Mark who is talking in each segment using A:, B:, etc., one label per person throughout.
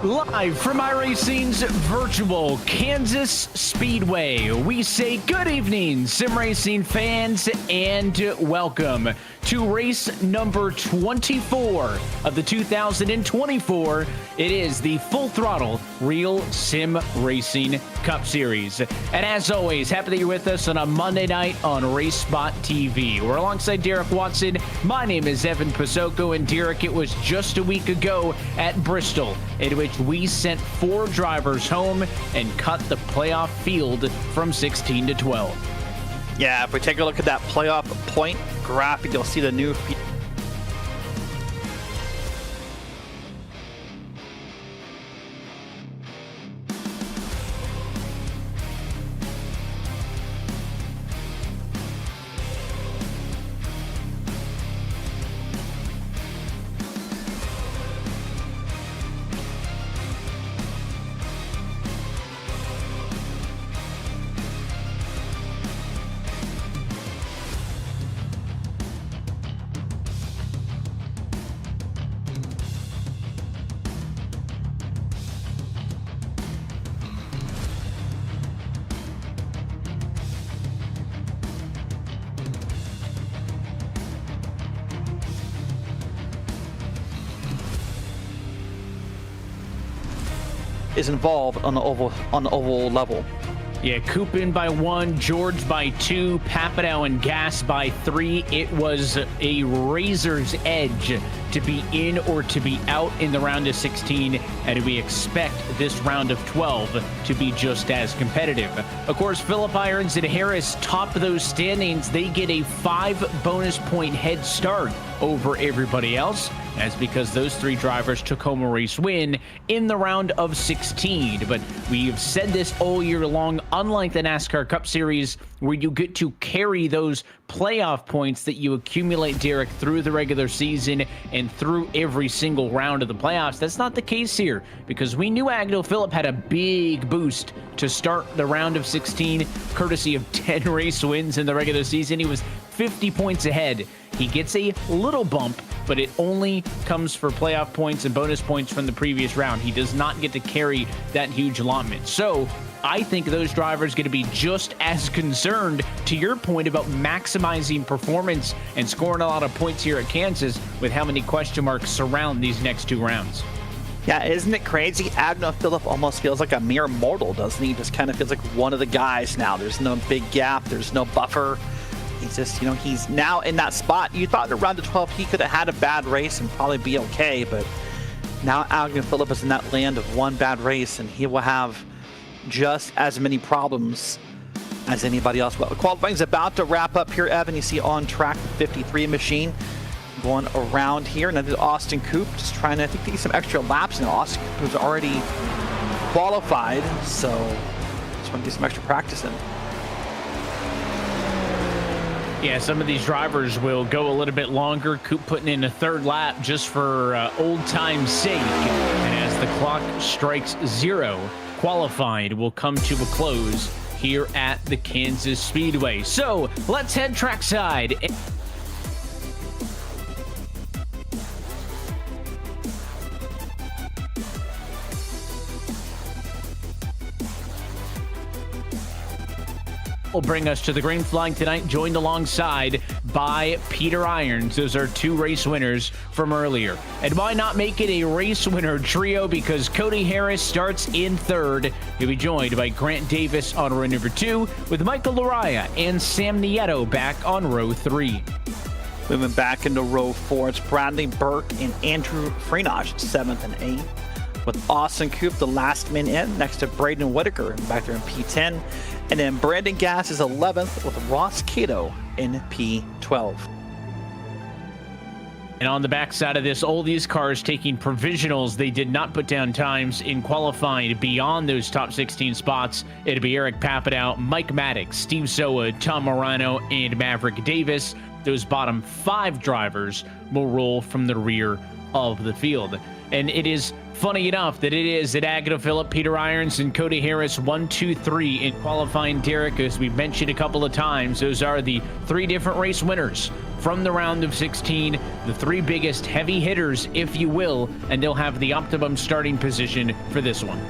A: Live from iRacing's virtual Kansas Speedway, we say good evening, sim racing fans, and welcome to race number 24 of the 2024. It is the Full Throttle Real Sim Racing Cup Series. And as always, happy that you're with us on a Monday night on RaceSpotTV. We're alongside Derek Watson. My name is Evan Pasoko, and Derek, it was just a week ago at Bristol in which we sent 4 drivers home and cut the playoff field from 16 to 12.
B: Yeah, if we take a look at that playoff point graphic, you'll see the new is involved on the oval level.
A: Yeah, Coop in by 1, George by 2, Papanow and Gas by 3. It was a razor's edge to be in or to be out in the round of 16, and we expect this round of 12 to be just as competitive. Of course, Phillip Irons and Harris top those standings. They get a 5 bonus point head start over everybody else. That's because those 3 drivers took home a race win in the round of 16. But we've said this all year long, unlike the NASCAR Cup Series, where you get to carry those playoff points that you accumulate, Derek, through the regular season and through every single round of the playoffs. That's not the case here, because we knew Agnew Phillip had a big boost to start the round of 16, courtesy of 10 race wins in the regular season. He was 50 points ahead. He gets a little bump, but it only comes for playoff points and bonus points from the previous round. He does not get to carry that huge allotment. So I think those drivers are going to be just as concerned, to your point, about maximizing performance and scoring a lot of points here at Kansas, with how many question marks surround these next 2 rounds.
B: Yeah, isn't it crazy? Agnew Phillip almost feels like a mere mortal, doesn't he? Just kind of feels like one of the guys now. There's no big gap. There's no buffer. He's just, he's now in that spot. You thought around the 12 he could have had a bad race and probably be okay, but now Agnew Phillip is in that land of one bad race, and he will have just as many problems as anybody else. Well, qualifying is about to wrap up here, Evan. You see on track the 53 machine going around here. And then there's Austin Coop just trying to, I think, to get some extra laps. Now, Austin Coop was already qualified, so just want to get some extra practice in.
A: Yeah, some of these drivers will go a little bit longer. Coop putting in a 3rd lap just for old time's sake. And as the clock strikes 0, qualified will come to a close here at the Kansas Speedway. So let's head trackside. Will bring us to the green flag tonight, joined alongside by Peter Irons. Those are 2 race winners from earlier. And why not make it a race winner trio? Because Cody Harris starts in 3rd. He'll be joined by Grant Davis on row number 2, with Michael Laraya and Sam Nieto back on row 3.
B: Moving back into row 4, it's Bradley Burke and Andrew Freenage, 7th and 8th. With Austin Coop, the last man in, next to Braden Whitaker back there in P10. And then Brandon Gass is 11th with Ross Cato in P12.
A: And on the backside of this, all these cars taking provisionals. They did not put down times in qualifying beyond those top 16 spots. It'll be Eric Papanow, Mike Maddox, Steve Soa, Tom Morano, and Maverick Davis. Those bottom 5 drivers will roll from the rear of the field. And it is funny enough that it is at Agnew Phillip, Peter Irons, and Cody Harris 1, 2, 3 in qualifying. Derek, as we've mentioned a couple of times, those are the 3 different race winners from the round of 16, the 3 biggest heavy hitters, if you will, and they'll have the optimum starting position for this one.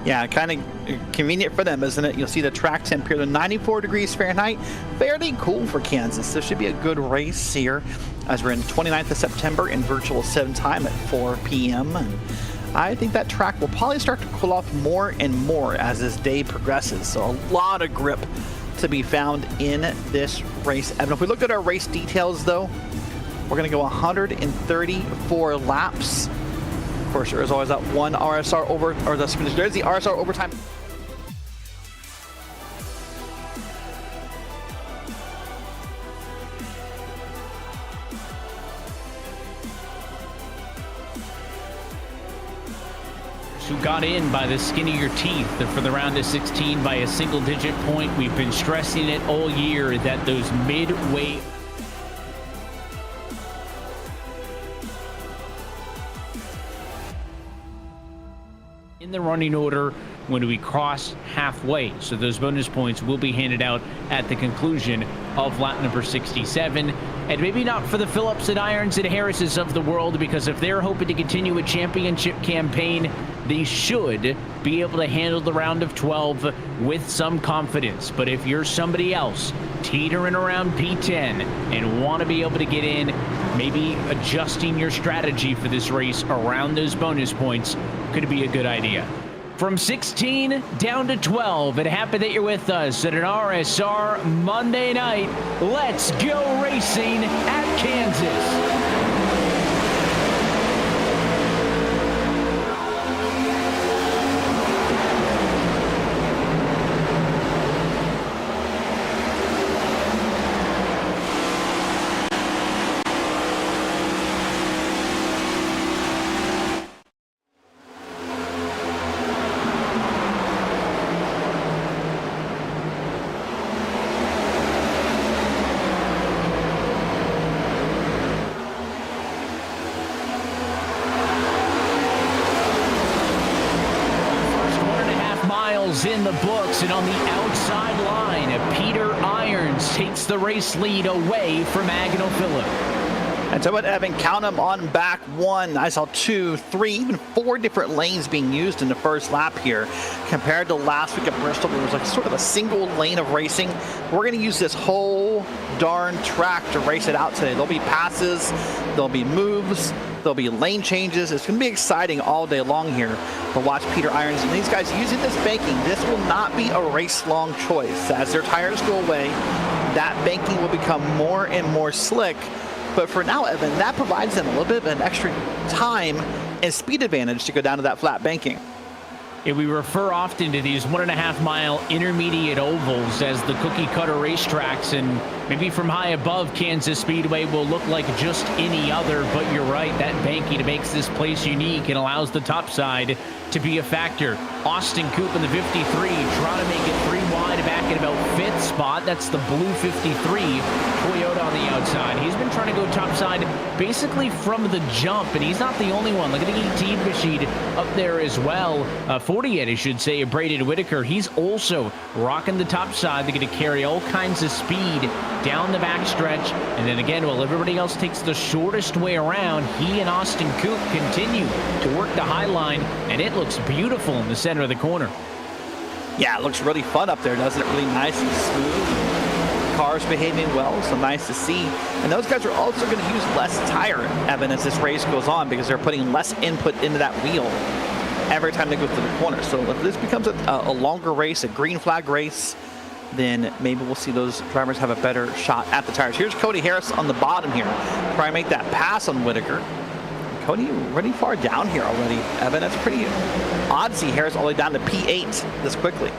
B: Yeah, kind of convenient for them, isn't it? You'll see the track temperature to 94 degrees Fahrenheit. Fairly cool for Kansas. This should be a good race here as we're in 29th of September in virtual 7 time at 4 p.m. And I think that track will probably start to cool off more and more as this day progresses. So a lot of grip to be found in this race. And if we look at our race details, though, we're going to go 134 laps. Of course, there is always that one RSR over, or there's the RSR overtime.
A: Who got in by the skin of your teeth for the round of 16 by a single-digit point. We've been stressing it all year that those midway in the running order when we cross halfway. So those bonus points will be handed out at the conclusion of lap number 67. And maybe not for the Phillips and Irons and Harrises of the world, because if they're hoping to continue a championship campaign, they should be able to handle the round of 12 with some confidence. But if you're somebody else teetering around P10 and want to be able to get in, maybe adjusting your strategy for this race around those bonus points could be a good idea. From 16 down to 12, and happy that you're with us at an RSR Monday night. Let's go racing at Kansas. In the books, and on the outside line, Peter Irons takes the race lead away from Agnell Phillip.
B: And so what, Evan, count them on back one. I saw 2, 3, even 4 different lanes being used in the first lap here. Compared to last week at Bristol, where it was like sort of a single lane of racing. We're going to use this whole darn track to race it out today. There'll be passes, there'll be moves, there'll be lane changes. It's going to be exciting all day long here to watch Peter Irons and these guys using this banking. This will not be a race-long choice. As their tires go away, that banking will become more and more slick. But for now, Evan, that provides them a little bit of an extra time and speed advantage to go down to that flat banking.
A: And we refer often to these 1.5 mile intermediate ovals as the cookie cutter racetracks, and maybe from high above, Kansas Speedway will look like just any other, but you're right, that banking makes this place unique and allows the top side to be a factor. Austin Coop in the 53, trying to make it 3 wide back at about 5th spot. That's the blue 53 Toyota on the outside. He's been trying to go topside basically from the jump, and he's not the only one. Look at the 18 machine up there as well. 48, I should say, Braden Whitaker. He's also rocking the top side. They're going to carry all kinds of speed down the backstretch. And then again, while everybody else takes the shortest way around, he and Austin Coop continue to work the high line, and it looks beautiful in the center of the corner.
B: Yeah, it looks really fun up there, doesn't it? Really nice and smooth. Cars behaving well, so nice to see. And those guys are also going to use less tire, Evan, as this race goes on, because they're putting less input into that wheel every time they go through the corner. So if this becomes a longer race, a green flag race, then maybe we'll see those drivers have a better shot at the tires. Here's Cody Harris on the bottom here, trying to make that pass on Whitaker. Cody running far down here already, Evan. That's pretty odd to see Harris all the way down to P8 this quickly.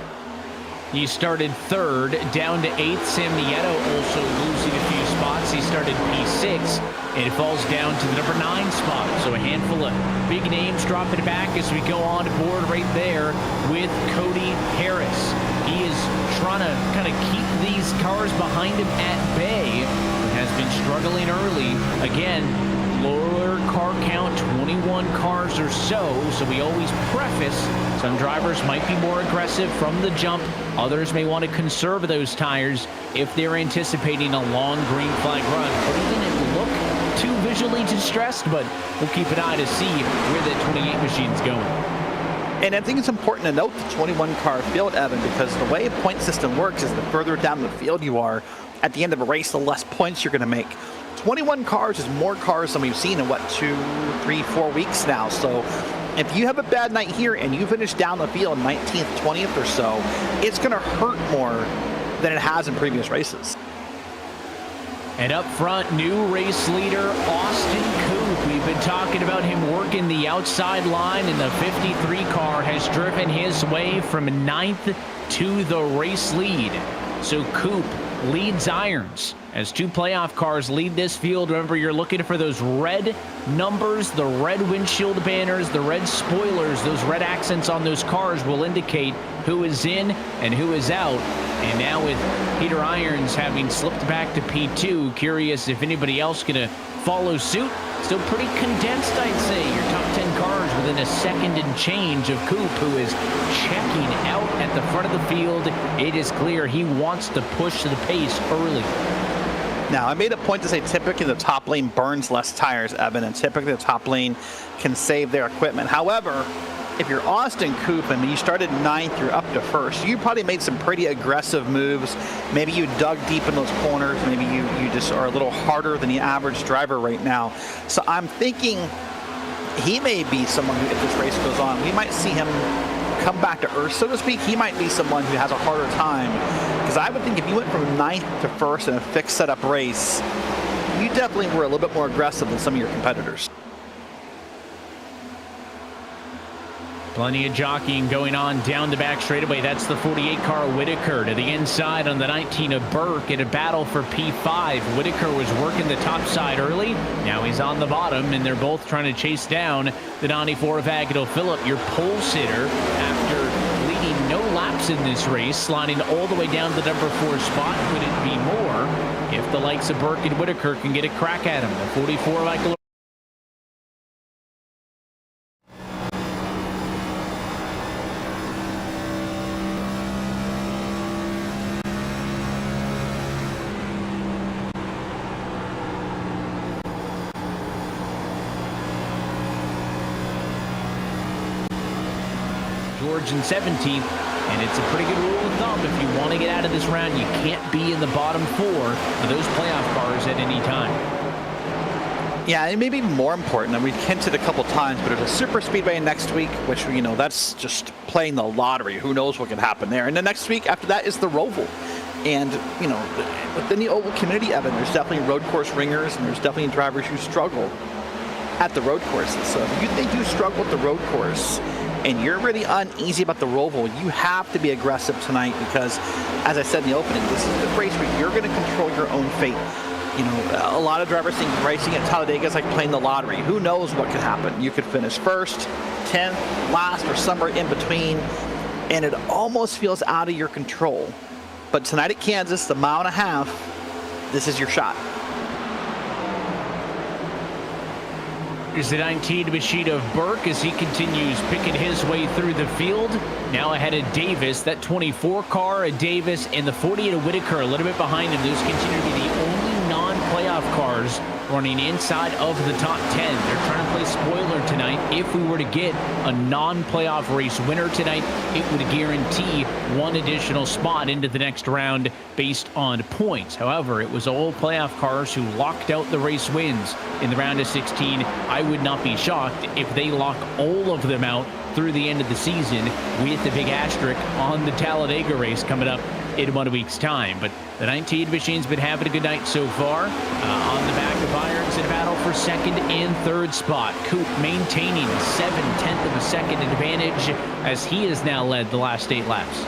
A: He started 3rd, down to 8th. Sam Nieto also losing a few spots. He started P6, and it falls down to the number 9 spot. So a handful of big names dropping back as we go on board right there with Cody Harris. He is trying to kind of keep these cars behind him at bay, but has been struggling early. Again, lower car count, 21 cars or so. So we always preface, some drivers might be more aggressive from the jump. Others may want to conserve those tires if they're anticipating a long green flag run. But he didn't look too visually distressed, but we'll keep an eye to see where the 28 machine's going.
B: And I think it's important to note the 21 car field, Evan, because the way a point system works is the further down the field you are at the end of a race, the less points you're going to make. 21 cars is more cars than we've seen in, 2, 3, 4 weeks now. So if you have a bad night here and you finish down the field 19th, 20th or so, it's going to hurt more than it has in previous races.
A: And up front, new race leader, Austin Coop. We've been talking about him working the outside line, and the 53 car has driven his way from 9th to the race lead. So Coop leads irons as 2 playoff cars lead this field. Remember, you're looking for those red numbers, the red windshield banners, the red spoilers. Those red accents on those cars will indicate who is in and who is out. And now with Peter Irons having slipped back to P2, curious if anybody else going to follow suit. Still pretty condensed, I'd say. Your top 10 cars within a second and change of Coop, who is checking out at the front of the field. It is clear he wants to push the pace early.
B: Now, I made a point to say typically the top lane burns less tires, Evan, and typically the top lane can save their equipment. However, if you're Austin Coop and you started 9th, you're up to 1st, you probably made some pretty aggressive moves. Maybe you dug deep in those corners. Maybe you just are a little harder than the average driver right now. So I'm thinking he may be someone who, if this race goes on, we might see him come back to earth, so to speak. He might be someone who has a harder time. Because I would think if you went from 9th to 1st in a fixed setup race, you definitely were a little bit more aggressive than some of your competitors.
A: Plenty of jockeying going on down the back straightaway. That's the 48 car Whitaker to the inside on the 19 of Burke in a battle for P5. Whitaker was working the top side early. Now he's on the bottom, and they're both trying to chase down the 94 of Agnew Phillip, your pole sitter, after leading no laps in this race, sliding all the way down to the number 4 spot. Could it be more if the likes of Burke and Whitaker can get a crack at him? The 44 of Agnew. George in 17th, and it's a pretty good rule of thumb. If you want to get out of this round, you can't be in the bottom 4 of those playoff cars at any time.
B: Yeah, it may be more important, and we've hinted a couple times, but there's a super speedway next week, which, that's just playing the lottery. Who knows what can happen there? And the next week after that is the Roval. And, within the oval community, Evan, there's definitely road course ringers, and there's definitely drivers who struggle at the road courses. So if you think you struggle with the road course and you're really uneasy about the Roval, you have to be aggressive tonight because, as I said in the opening, this is the race where you're going to control your own fate. A lot of drivers think racing at Talladega is like playing the lottery. Who knows what could happen? You could finish 1st, 10th, last, or somewhere in between, and it almost feels out of your control. But tonight at Kansas, the 1.5 miles, this is your shot.
A: Here's the 19 machine of Burke as he continues picking his way through the field. Now ahead of Davis, that 24 car of Davis and the 48 of Whitaker a little bit behind him. Those continue to be the only non-playoff cars running inside of the top 10. They're trying to play spoiler tonight. If we were to get a non-playoff race winner tonight, it would guarantee one additional spot into the next round based on points. However, it was all playoff cars who locked out the race wins in the round of 16. I would not be shocked if they lock all of them out through the end of the season with the big asterisk on the Talladega race coming up in 1 week's time. But the 19 machine's been having a good night so far. On the back of Irons in a battle for 2nd and 3rd spot. Coop maintaining a 7/10 of a second advantage as he has now led the last 8 laps.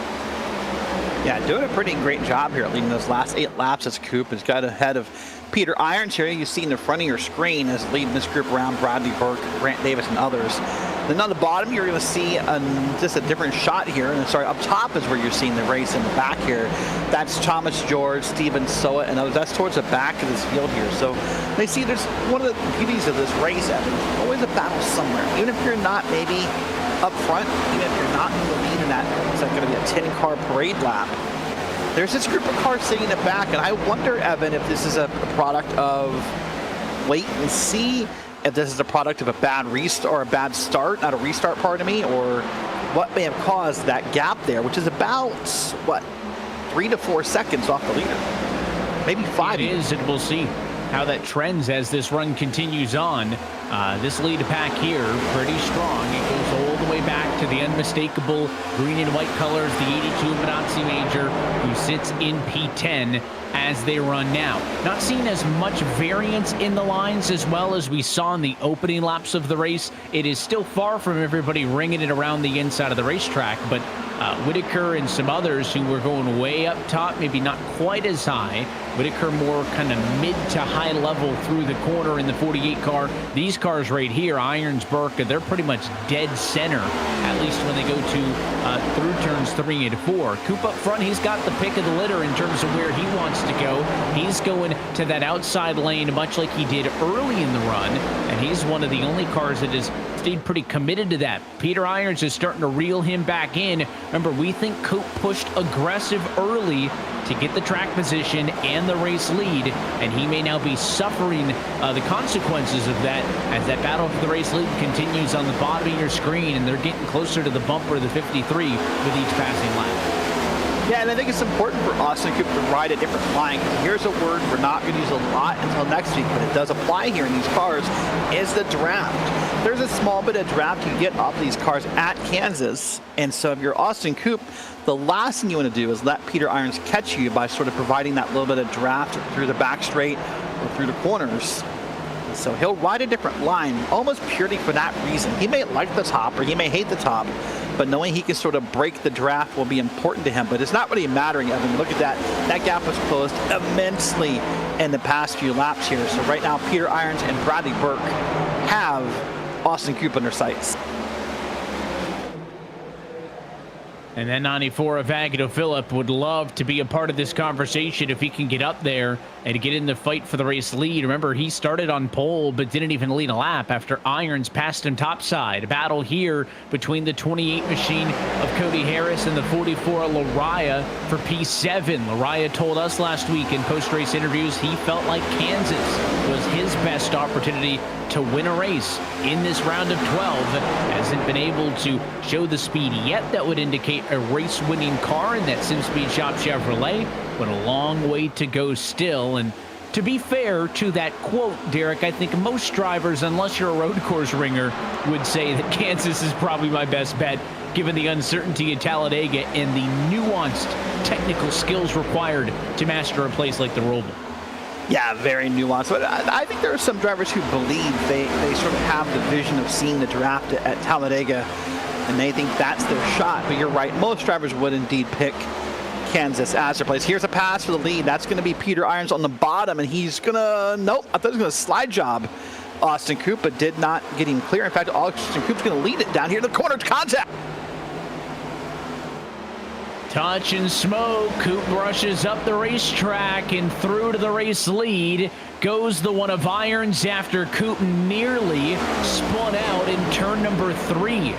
B: Yeah, doing a pretty great job here leading those last 8 laps as Coop has got ahead of Peter Irons here. You see in the front of your screen as leading this group around Bradley Burke, Grant Davis, and others. Then on the bottom, you're going to see just a different shot here. And sorry, up top is where you're seeing the race in the back here. That's Thomas George, Steven Soa, and others. That's towards the back of this field here. So they see there's one of the beauties of this race, Evan. There's always a battle somewhere. Even if you're not maybe up front, even if you're not in the lead in that, it's like going to be a 10-car parade lap. There's this group of cars sitting in the back, and I wonder, Evan, if this is a product of wait and see, if this is a product of a bad restart or a bad start, not a restart, pardon me, or what may have caused that gap there, which is about, what, 3 to 4 seconds off the leader. Maybe 5.
A: It is, and we'll see how that trends as this run continues on. This lead pack here, pretty strong. It goes all the way back to the unmistakable green and white colors, the 82 Minazzi Major, who sits in P10 as they run now. Not seeing as much variance in the lines as well as we saw in the opening laps of the race. It is still far from everybody ringing it around the inside of the racetrack, but Whitaker and some others who were going way up top, maybe not quite as high. Whitaker more kind of mid to high level through the corner in the 48 car. These cars right here, Irons, Burke, they're pretty much dead center, at least when they go to through turns 3 and 4. Coop up front, he's got the pick of the litter in terms of where he wants to go. He's going to that outside lane, much like he did early in the run, and he's one of the only cars that has stayed pretty committed to that. Peter Irons is starting to reel him back in. Remember, we think Coop pushed aggressive early to get the track position and the race lead, and he may now be suffering the consequences of that as that battle for the race lead continues on the bottom of your screen, and they're getting closer to the bumper of the 53 with each passing lap.
B: Yeah, and I think it's important for Austin Coop to ride a different line. Here's a word we're not going to use a lot until next week, but it does apply here in these cars, is the draft. There's a small bit of draft you get off these cars at Kansas, and so if you're Austin Coop, the last thing you want to do is let Peter Irons catch you by sort of providing that little bit of draft through the back straight or through the corners. So he'll ride a different line almost purely for that reason. He may like the top or he may hate the top, but knowing he can sort of break the draft will be important to him. But it's not really mattering, Evan. Look at that. That gap was closed immensely in the past few laps here. So right now, Peter Irons and Bradley Burke have Austin Coop in their sights.
A: And then 94 of Agnew Phillip would love to be a part of this conversation if he can get up there and get in the fight for the race lead. Remember, he started on pole but didn't even lead a lap after Irons passed him topside. A battle here between the 28 machine of Cody Harris and the 44 Lariah for P7. Lariah told us last week in post-race interviews he felt like Kansas was his best opportunity to win a race in this round of 12. Hasn't been able to show the speed yet that would indicate a race-winning car in that SimSpeed Shop Chevrolet, but a long way to go still. And to be fair to that quote, Derek, I think most drivers, unless you're a road course ringer, would say that Kansas is probably my best bet, given the uncertainty in Talladega and the nuanced technical skills required to master a place like the Roval.
B: Yeah, very nuanced. But I think there are some drivers who believe they sort of have the vision of seeing the draft at Talladega, and they think that's their shot. But you're right, most drivers would indeed pick Kansas as their place. Here's a pass for the lead. That's going to be Peter Irons on the bottom, and he's going to, nope, I thought he was going to slide job Austin Coop, but did not get him clear. In fact, Austin Coop's going to lead it down here to the corner to contact.
A: Touch and smoke. Coop brushes up the racetrack and through to the race lead. Goes the one of Irons after Coop nearly spun out in turn number 3.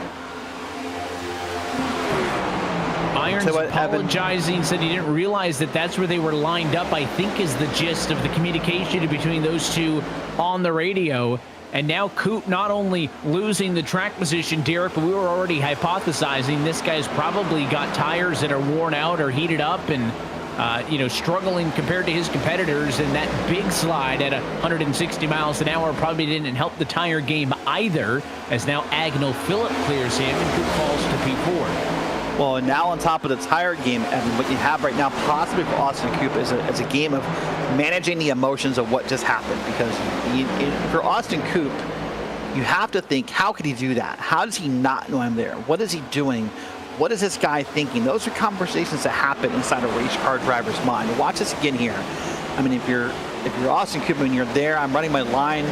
A: Irons apologizing, said he didn't realize that that's where they were lined up, I think is the gist of the communication between those two on the radio. And now Coop not only losing the track position, Derek, but we were already hypothesizing this guy's probably got tires that are worn out or heated up and, struggling compared to his competitors. And that big slide at 160 miles an hour probably didn't help the tire game either, as now Agnew Phillip clears him and Coop falls to P4.
B: Well, and now on top of the tire game, Evan, what you have right now possibly for Austin Coop is a game of managing the emotions of what just happened. Because for Austin Coop, you have to think, how could he do that? How does he not know I'm there? What is he doing? What is this guy thinking? Those are conversations that happen inside a race car driver's mind. Watch this again here. I mean, if you're if you're Austin Cooper and you're there, I'm running my line,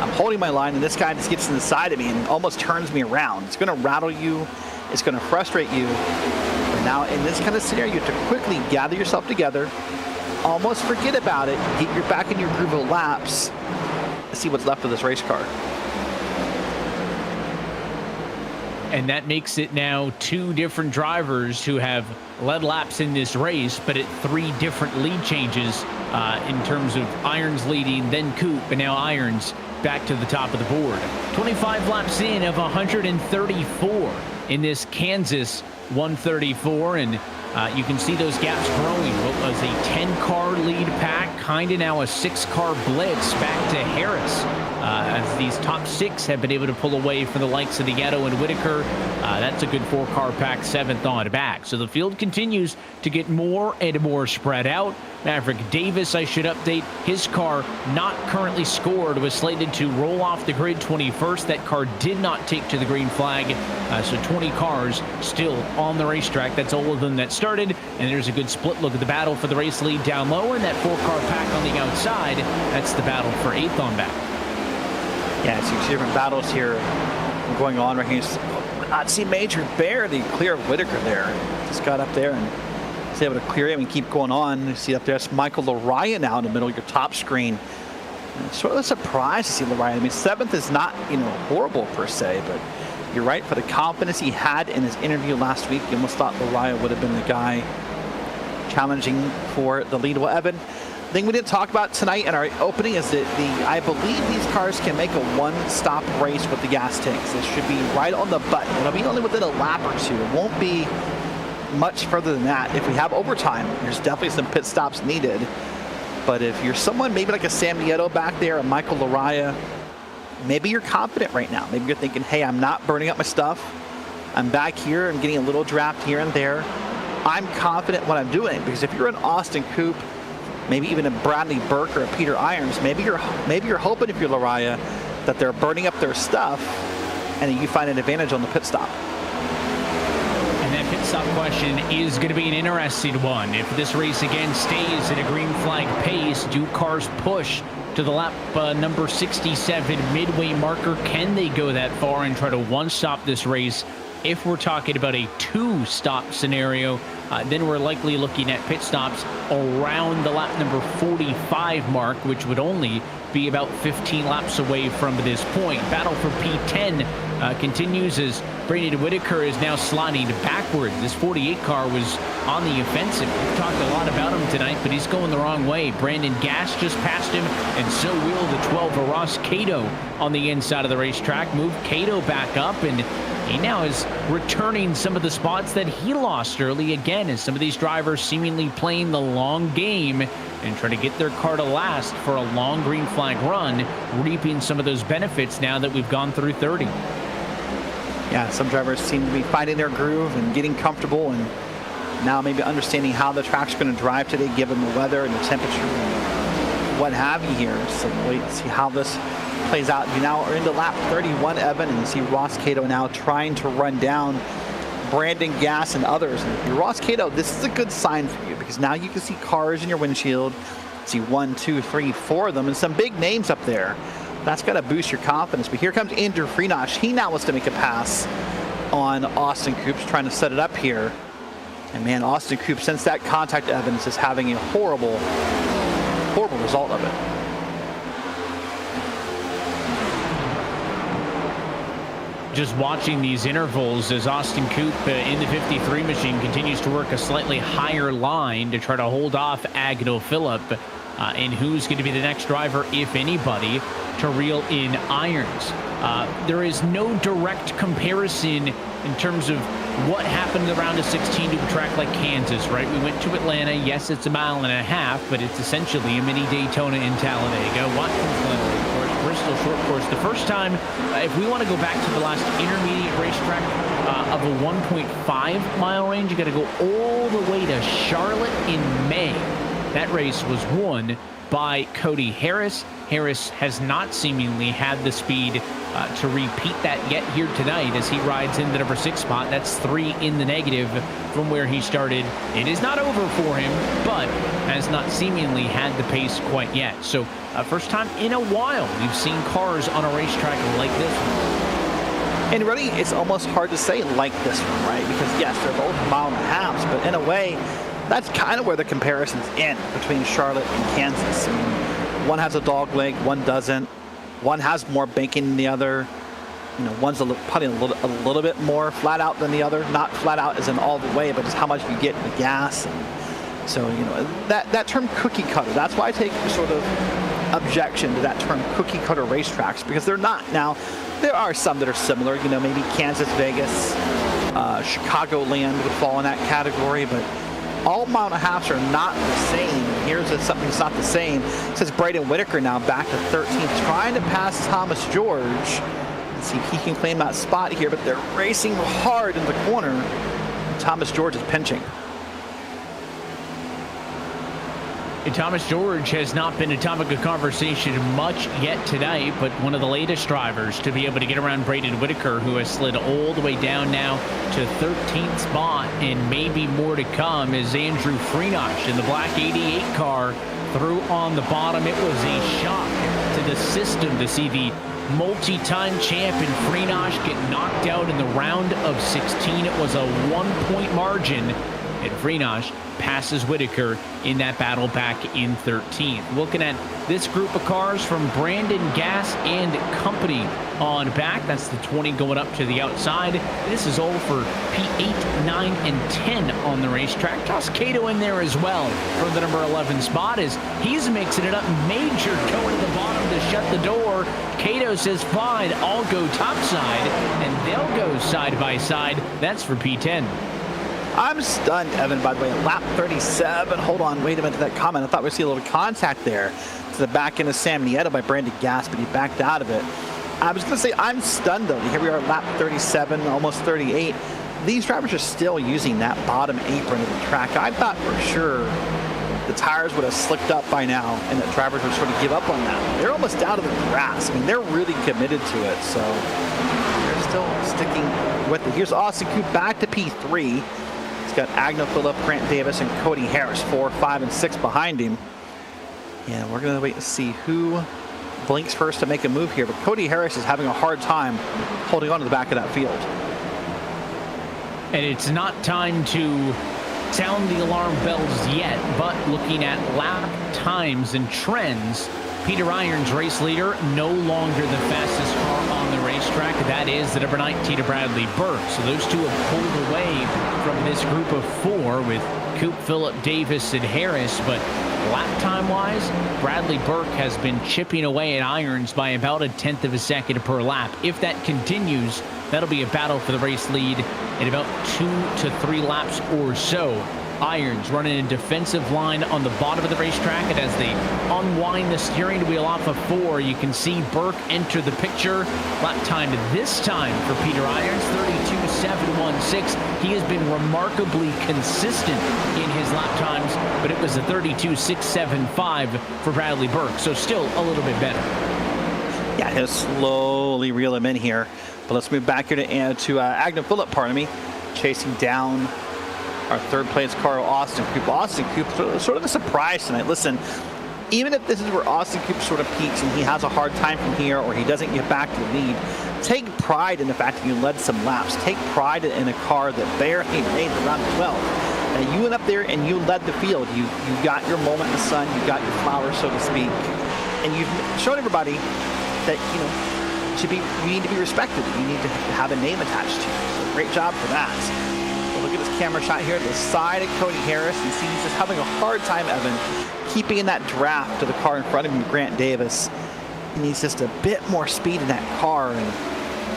B: I'm holding my line, and this guy just gets to the side of me and almost turns me around. It's going to rattle you. It's going to frustrate you. But now in this kind of scenario, you have to quickly gather yourself together, almost forget about it, get your back in your groove of laps, see what's left of this race car.
A: And that makes it now 2 different drivers who have led laps in this race, but at 3 different lead changes in terms of Irons leading, then Coop, and now Irons back to the top of the board. 25 laps in of 134 in this Kansas 134, and you can see those gaps growing. What was a 10-car lead pack, kind of now a 6-car blitz back to Harris. As these top 6 have been able to pull away from the likes of Nieto and Whitaker. That's a good 4-car pack, 7th on back. So the field continues to get more and more spread out. Maverick Davis, I should update, his car not currently scored, was slated to roll off the grid 21st. That car did not take to the green flag. So 20 cars still on the racetrack. That's all of them that started. And there's a good split look at the battle for the race lead down low. And that 4-car pack on the outside, that's the battle for 8th on back.
B: Yeah, so you see different battles here going on right here. Not see Major barely clear of Whitaker there. Just got up there and was able to clear him and keep going on. You see up there, it's Michael Lariah now in the middle of your top screen. And sort of a surprise to see Lariah. I mean, 7th is not, horrible per se, but you're right, for the confidence he had in his interview last week, you almost thought Lariah would have been the guy challenging for the lead. Well, Evan, the thing we didn't talk about tonight in our opening is that I believe these cars can make a 1-stop race with the gas tanks. It should be right on the button. It'll be only within a lap or 2. It won't be much further than that. If we have overtime, there's definitely some pit stops needed. But if you're someone maybe like a Sam Nieto back there, a Michael Lariah, maybe you're confident right now. Maybe you're thinking, hey, I'm not burning up my stuff. I'm back here. I'm getting a little draft here and there. I'm confident what I'm doing. Because if you're an Austin Coop, maybe even a Bradley Burke or a Peter Irons, maybe you're hoping, if you're Lariah, that they're burning up their stuff and that you find an advantage on the pit stop.
A: And that pit stop question is going to be an interesting one. If this race again stays at a green flag pace, do cars push to the lap number 67 midway marker? Can they go that far and try to one-stop this race? If we're talking about a 2-stop scenario, then we're likely looking at pit stops around the lap number 45 mark, which would only be about 15 laps away from this point. Battle for P10 continues as Brandon Whitaker is now sliding backwards. This 48 car was on the offensive. We've talked a lot about him tonight, but he's going the wrong way. Brandon Gass just passed him, and so will the 12 of Ross Cato on the inside of the racetrack. Move Cato back up, and he now is returning some of the spots that he lost early again, as some of these drivers seemingly playing the long game and trying to get their car to last for a long green flag run, reaping some of those benefits now that we've gone through 30.
B: Yeah, some drivers seem to be finding their groove and getting comfortable, and now maybe understanding how the track's going to drive today, given the weather and the temperature and what have you here. So wait and see how this plays out. You now are into lap 31, Evan, and you see Ross Cato now trying to run down Brandon Gass and others. And if you're Ross Cato, this is a good sign for you, because now you can see cars in your windshield. See 1, 2, 3, 4 of them, and some big names up there. That's got to boost your confidence. But here comes Andrew Freenosh. He now wants to make a pass on Austin Coops, trying to set it up here. And man, Austin Coops, since that contact, Evans, is having a horrible result of it.
A: Just watching these intervals as Austin Coop in the 53 machine continues to work a slightly higher line to try to hold off Agnell Phillip, and who's going to be the next driver, if anybody, to reel in irons. There is no direct comparison in terms of what happened in the round of 16 to a track like Kansas, right? We went to Atlanta. Yes, it's a mile and a half, but it's essentially a mini Daytona in Talladega. Watkins Glen Lake course, Bristol short course. The first time, if we want to go back to the last intermediate racetrack of a 1.5 mile range, you got to go all the way to Charlotte in May. That race was won by Cody Harris. Harris has not seemingly had the speed to repeat that yet here tonight as he rides in the number 6 spot. That's 3 in the negative from where he started. It is not over for him, but has not seemingly had the pace quite yet. So first time in a while we've seen cars on a racetrack like this one.
B: And really, it's almost hard to say like this one, right? Because yes, they're both mile and a half, but in a way, that's kind of where the comparisons end between Charlotte and Kansas. I mean, one has a dog leg, one doesn't. One has more banking than the other. You know, one's probably a little bit more flat out than the other. Not flat out as in all the way, but just how much you get in the gas. And so, you know, that term cookie cutter, that's why I take sort of objection to that term cookie cutter racetracks, because they're not. Now, there are some that are similar. You know, maybe Kansas, Vegas, Chicagoland would fall in that category, but all mile and a halves are not the same. Here's something that's not the same. It says Braden Whitaker now back to 13th, trying to pass Thomas George. Let's see if he can claim that spot here, but they're racing hard in the corner. Thomas George is pinching.
A: And Thomas George has not been a topic of conversation much yet tonight, but one of the latest drivers to be able to get around Braden Whitaker, who has slid all the way down now to 13th spot, and maybe more to come, is Andrew Freenosh in the black 88 car through on the bottom. It was a shock to the system to see the multi-time champion Freenosh get knocked out in the round of 16. It was a 1-point margin, and Freenosh passes Whitaker in that battle back in 13th. Looking at this group of cars from Brandon Gas and Company on back. That's the 20 going up to the outside. This is all for P8, 9, and 10 on the racetrack. Toss Cato in there as well for the number 11 spot as he's mixing it up. Major going to the bottom to shut the door. Cato says, fine, I'll go topside, and they'll go side by side. That's for P10.
B: I'm stunned, Evan, by the way. Lap 37. Hold on, wait a minute to that comment. I thought we'd see a little contact there to the back end of Sam Nieto by Brandon Gas, but he backed out of it. I was going to say, I'm stunned, though. Here we are at lap 37, almost 38. These drivers are still using that bottom apron of the track. I thought for sure the tires would have slicked up by now and that drivers would sort of give up on that. They're almost down to the grass. I mean, they're really committed to it, so they're still sticking with it. Here's Austin Coop back to P3. He's got Agno Phillip, Grant Davis, and Cody Harris, 4, 5, and 6 behind him. And we're going to wait and see who blinks first to make a move here. But Cody Harris is having a hard time holding on to the back of that field.
A: And it's not time to sound the alarm bells yet, but looking at lap times and trends, Peter Irons, race leader, no longer the fastest car on the racetrack. That is the number 19 Bradley Burke. So those two have pulled away from this group of 4 with Coop, Phillip, Davis, and Harris. But lap time-wise, Bradley Burke has been chipping away at Irons by about 1/10 of a second per lap. If that continues, that'll be a battle for the race lead in about 2 to 3 laps or so. Irons running a defensive line on the bottom of the racetrack, and as they unwind the steering wheel off of 4, you can see Burke enter the picture. Lap time this time for Peter Irons, 32.716. He has been remarkably consistent in his lap times, but it was a 32.675 for Bradley Burke, so still a little bit better.
B: Yeah, he'll slowly reel him in here. But let's move back here to Agno Phillip, pardon me, chasing down our third place car, Austin Coop. Austin Coop, sort of a surprise tonight. Listen, even if this is where Austin Coop sort of peaks and he has a hard time from here or he doesn't get back to the lead, take pride in the fact that you led some laps. Take pride in a car that barely made the round of 12. And you went up there and you led the field. You got your moment in the sun. You got your flowers, so to speak. And you've shown everybody that, you know, you need to be respected. You need to have a name attached to you. So great job for that. Look at this camera shot here to the side of Cody Harris, and see he's just having a hard time, Evan, keeping in that draft to the car in front of him, Grant Davis. He needs just a bit more speed in that car, and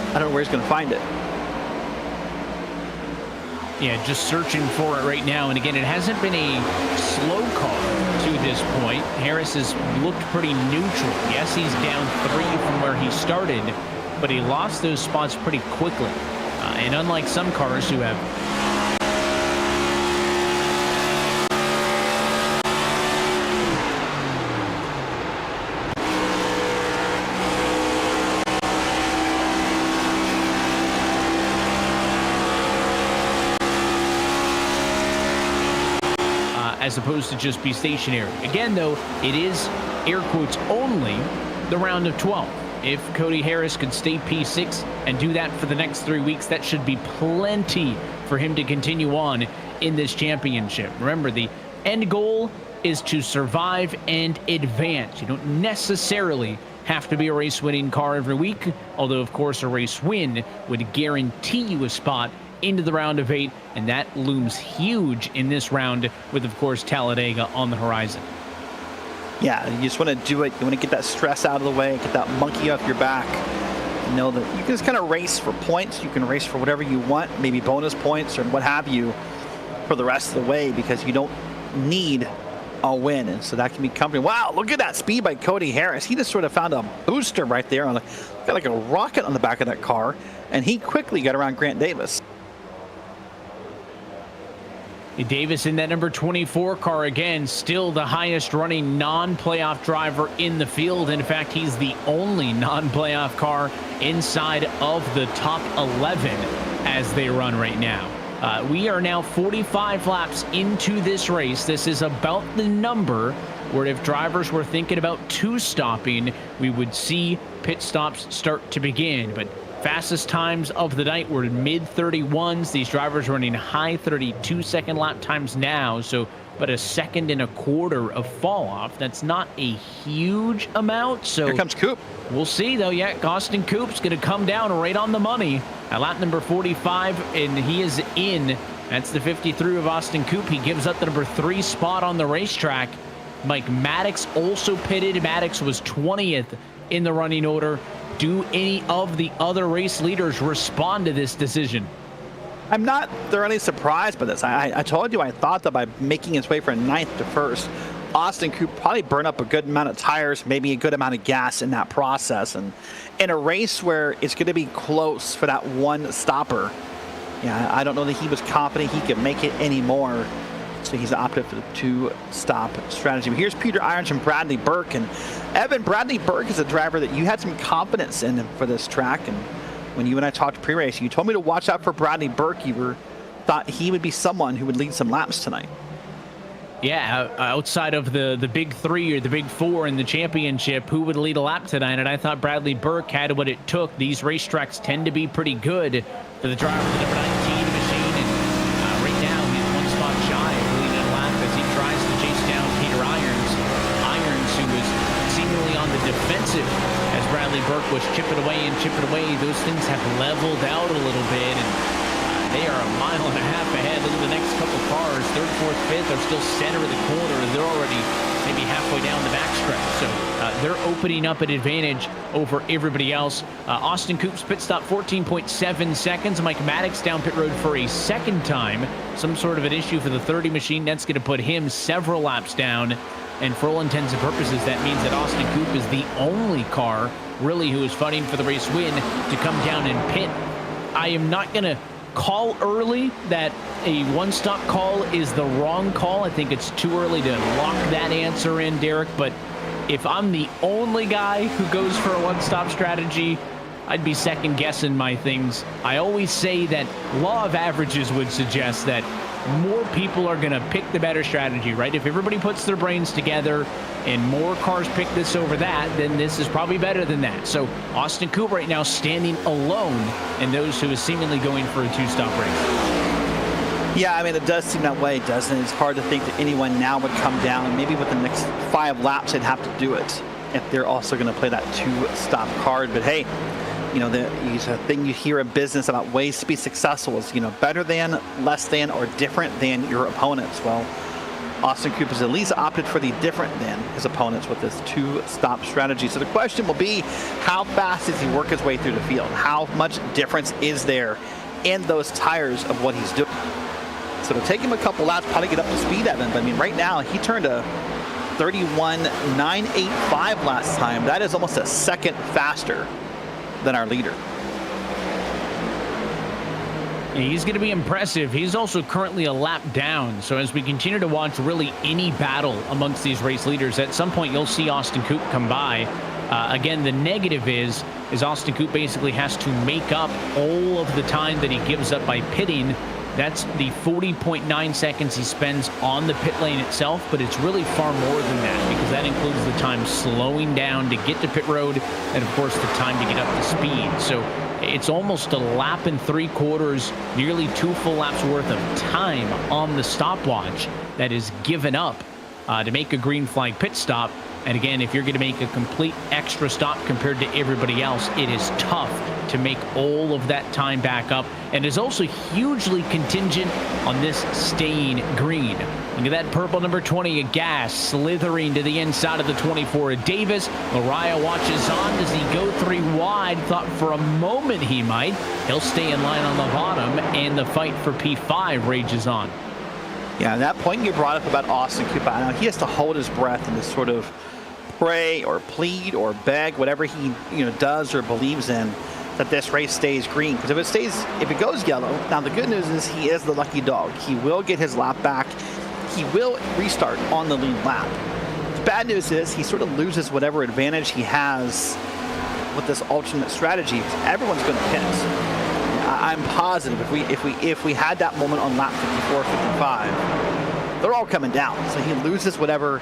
B: I don't know where he's going to find it.
A: Yeah, just searching for it right now. And again, it hasn't been a slow car to this point. Harris has looked pretty neutral. Yes, he's down 3 from where he started, but he lost those spots pretty quickly. And unlike some cars who have as opposed to just be stationary. Again, though, it is air quotes only the round of 12. If Cody Harris could stay P6 and do that for the next 3 weeks, that should be plenty for him to continue on in this championship. Remember, the end goal is to survive and advance. You don't necessarily have to be a race winning car every week, although of course a race win would guarantee you a spot into the round of 8, and that looms huge in this round with of course Talladega on the horizon.
B: Yeah, you just want to do it. You want to get that stress out of the way, get that monkey off your back. You know that you can just kind of race for points. You can race for whatever you want, maybe bonus points or what have you for the rest of the way, because you don't need a win. And so that can be comforting. Wow, look at that speed by Cody Harris. He just sort of found a booster right there. Got like a rocket on the back of that car, and he quickly got around Grant Davis.
A: Davis in that number 24 car again, still the highest running non-playoff driver in the field. In fact, he's the only non-playoff car inside of the top 11 as they run right now. We are now 45 laps into this race. This is about the number where if drivers were thinking about two-stopping, we would see pit stops start to begin. But fastest times of the night were mid-31s. These drivers running high 32-second lap times now, so but a second and a quarter of fall off. That's not a huge amount. So
B: here comes Coop.
A: We'll see, though. Yeah, Austin Coop's going to come down right on the money at lap number 45, and he is in. That's the 53 of Austin Coop. He gives up the number 3 spot on the racetrack. Mike Maddox also pitted. Maddox was 20th in the running order. Do any of the other race leaders respond to this decision?
B: I'm not thoroughly surprised by this. I told you I thought that by making his way from 9th to 1st, Austin Coop probably burned up a good amount of tires, maybe a good amount of gas in that process. And in a race where it's going to be close for that one stopper, yeah, I don't know that he was confident he could make it anymore. So he's opted for the 2-stop strategy. But here's Peter Irons and Bradley Burke. And Evan, Bradley Burke is a driver that you had some confidence in for this track. And when you and I talked pre-race, you told me to watch out for Bradley Burke. You thought he would be someone who would lead some laps tonight.
A: Yeah, outside of the big 3 or the big 4 in the championship, who would lead a lap tonight? And I thought Bradley Burke had what it took. These racetracks tend to be pretty good for the driver of the number 19 machine. And right now, he's 1 spot shy of leading a lap as he tries to chase down Peter Irons. Irons, who was seemingly on the defensive as Bradley Burke was chipping away and chipping away. Those things have leveled out a little bit, and they are a mile and a half ahead. Look at the next couple cars. 3rd, 4th, 5th are still center of the corner, and they're already maybe halfway down the backstretch. So they're opening up an advantage over everybody else. Austin Coop's pit stop, 14.7 seconds. Mike Maddox down pit road for a second time. Some sort of an issue for the 30 machine. That's going to put him several laps down. And for all intents and purposes, that means that Austin Coop is the only car, really, who is fighting for the race win to come down and pit. I am not going to call early that a 1-stop call is the wrong call. I think it's too early to lock that answer in, Derek. But if I'm the only guy who goes for a 1-stop strategy, I'd be second-guessing my things. I always say that law of averages would suggest that more people are going to pick the better strategy, right? If everybody puts their brains together and more cars pick this over that, then this is probably better than that. So Austin Coop right now standing alone in those who is seemingly going for a 2-stop race.
B: Yeah, I mean, it does seem that way, doesn't it? It's hard to think that anyone now would come down, and maybe with the next 5 laps they'd have to do it if they're also going to play that 2-stop card. But hey, you know, the thing you hear in business about ways to be successful is, you know, better than, less than, or different than your opponents. Well, Austin Coop has at least opted for the different than his opponents with this 2-stop strategy. So the question will be, how fast does he work his way through the field? How much difference is there in those tires of what he's doing? So it'll take him a couple laps probably get up to speed, Evan. But I mean, right now he turned a 31.985 last time. That is almost a second faster than our leader.
A: He's going to be impressive. He's also currently a lap down. So as we continue to watch really any battle amongst these race leaders, at some point you'll see Austin Coop come by. Again, the negative is Austin Coop basically has to make up all of the time that he gives up by pitting That's the 40.9 seconds he spends on the pit lane itself, but it's really far more than that because that includes the time slowing down to get to pit road and, of course, the time to get up to speed. So it's almost a lap and 3/4, nearly 2 full laps worth of time on the stopwatch that is given up to make a green flag pit stop. And again, if you're going to make a complete extra stop compared to everybody else, it is tough to make all of that time back up. And is also hugely contingent on this staying green. Look at that purple number 20 of Gas slithering to the inside of the 24 of Davis. Lariah watches on. Does he go 3 wide? Thought for a moment he might. He'll stay in line on the bottom, and the fight for P5 rages on.
B: Yeah, and that point you brought up about Austin Cooper, now he has to hold his breath and just sort of pray or plead or beg, whatever he does or believes in, that this race stays green. Because if it goes yellow, now the good news is he is the lucky dog. He will get his lap back. He will restart on the lead lap. The bad news is he sort of loses whatever advantage he has with this alternate strategy. Everyone's going to pit. I'm positive if we had that moment on lap 54, 55, they're all coming down. So he loses whatever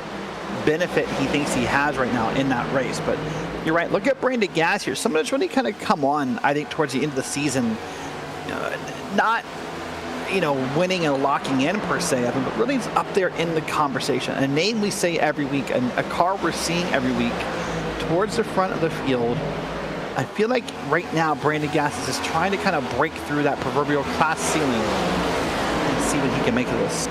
B: benefit he thinks he has right now in that race. But you're right. Look at Brandon Gass here. Someone that's really kind of come on, I think, towards the end of the season. Not, winning and locking in per se, Evan, but really is up there in the conversation. A name we say every week, a car we're seeing every week towards the front of the field. I feel like right now Brandon Gass is just trying to kind of break through that proverbial class ceiling and see what he can make of this.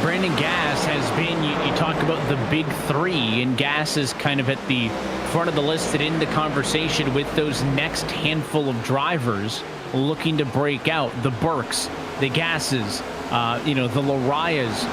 A: Brandon Gass has been, you talk about the big 3, and Gass is kind of at the front of the list and in the conversation with those next handful of drivers looking to break out. The Burks, the Gasses, the Larias,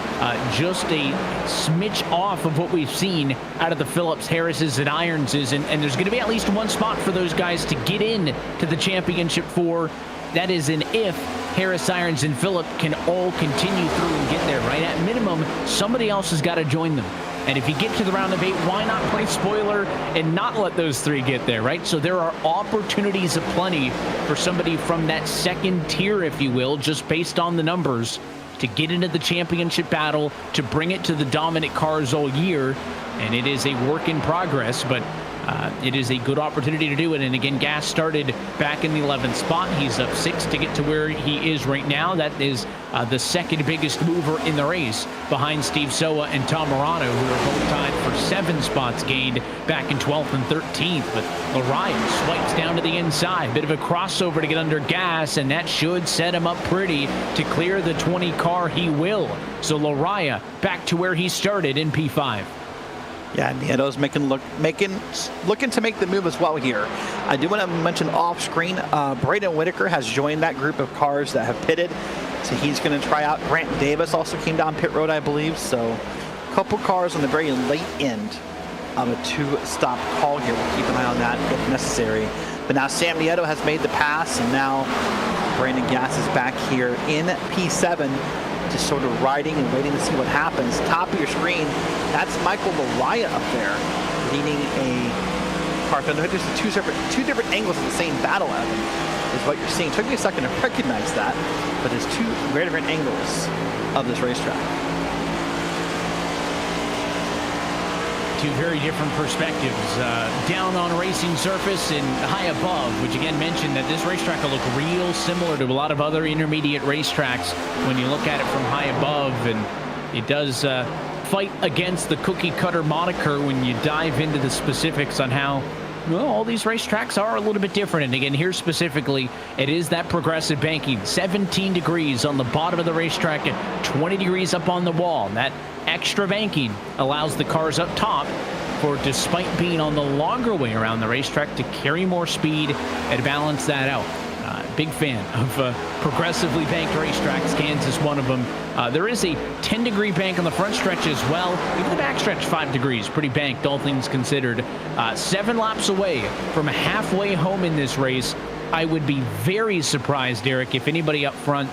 A: just a smidge off of what we've seen out of the Phillips, Harrises, and Ironses, and there's going to be at least one spot for those guys to get in to the championship for. That is an if Harris, Irons, and Phillip can all continue through and get there, right? At minimum, somebody else has got to join them. And if you get to the round of 8, why not play spoiler and not let those 3 get there, right? So there are opportunities aplenty for somebody from that second tier, if you will, just based on the numbers, to get into the championship battle, to bring it to the dominant cars all year. And it is a work in progress, but it is a good opportunity to do it. And again, Gass started back in the 11th spot. He's up 6 to get to where he is right now. That is the second biggest mover in the race behind Steve Soa and Tom Morano, who are both tied for 7 spots gained back in 12th and 13th. But Lariah swipes down to the inside. Bit of a crossover to get under Gass, and that should set him up pretty to clear the 20 car. He will. So Lariah back to where he started in P5.
B: Yeah, Nieto's looking to make the move as well here. I do want to mention off screen, Braden Whitaker has joined that group of cars that have pitted. So he's going to try out. Grant Davis also came down pit road, I believe. So a couple cars on the very late end of a 2-stop call here. We'll keep an eye on that if necessary. But now Sam Nieto has made the pass, and now Brandon Gass is back here in P7. Just sort of riding and waiting to see what happens. Top of your screen, that's Michael Lariah up there leading a car. There's two different angles of the same battle, Evan, is what you're seeing. It took me a second to recognize that, but there's 2 very different angles of this racetrack.
A: 2 very different perspectives, down on a racing surface and high above, which again mentioned that this racetrack will look real similar to a lot of other intermediate racetracks when you look at it from high above, and it does fight against the cookie cutter moniker when you dive into the specifics on how, well, all these racetracks are a little bit different. And again, here specifically, it is that progressive banking, 17 degrees on the bottom of the racetrack and 20 degrees up on the wall. That extra banking allows the cars up top, for despite being on the longer way around the racetrack, to carry more speed and balance that out. Big fan of progressively banked racetracks. Kansas, one of them. There is a 10-degree bank on the front stretch as well. Even the back stretch, 5 degrees. Pretty banked, all things considered. 7 laps away from halfway home in this race. I would be very surprised, Derek, if anybody up front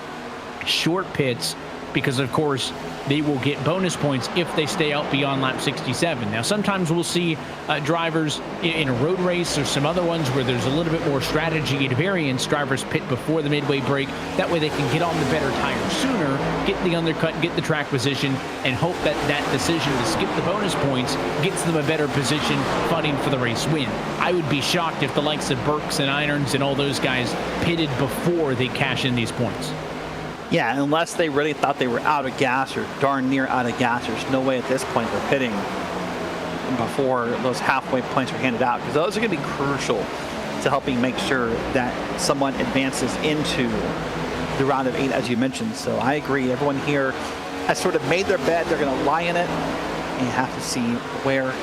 A: short pits because, of course, they will get bonus points if they stay out beyond lap 67. Now, sometimes we'll see drivers in a road race or some other ones where there's a little bit more strategy and variance. Drivers pit before the midway break. That way they can get on the better tire sooner, get the undercut, get the track position, and hope that that decision to skip the bonus points gets them a better position fighting for the race win. I would be shocked if the likes of Burks and Irons and all those guys pitted before they cash in these points.
B: Yeah, unless they really thought they were out of gas or darn near out of gas, there's no way at this point they're pitting before those halfway points are handed out, because those are going to be crucial to helping make sure that someone advances into the round of 8, as you mentioned. So I agree. Everyone here has sort of made their bed. They're going to lie in it, and you have to see where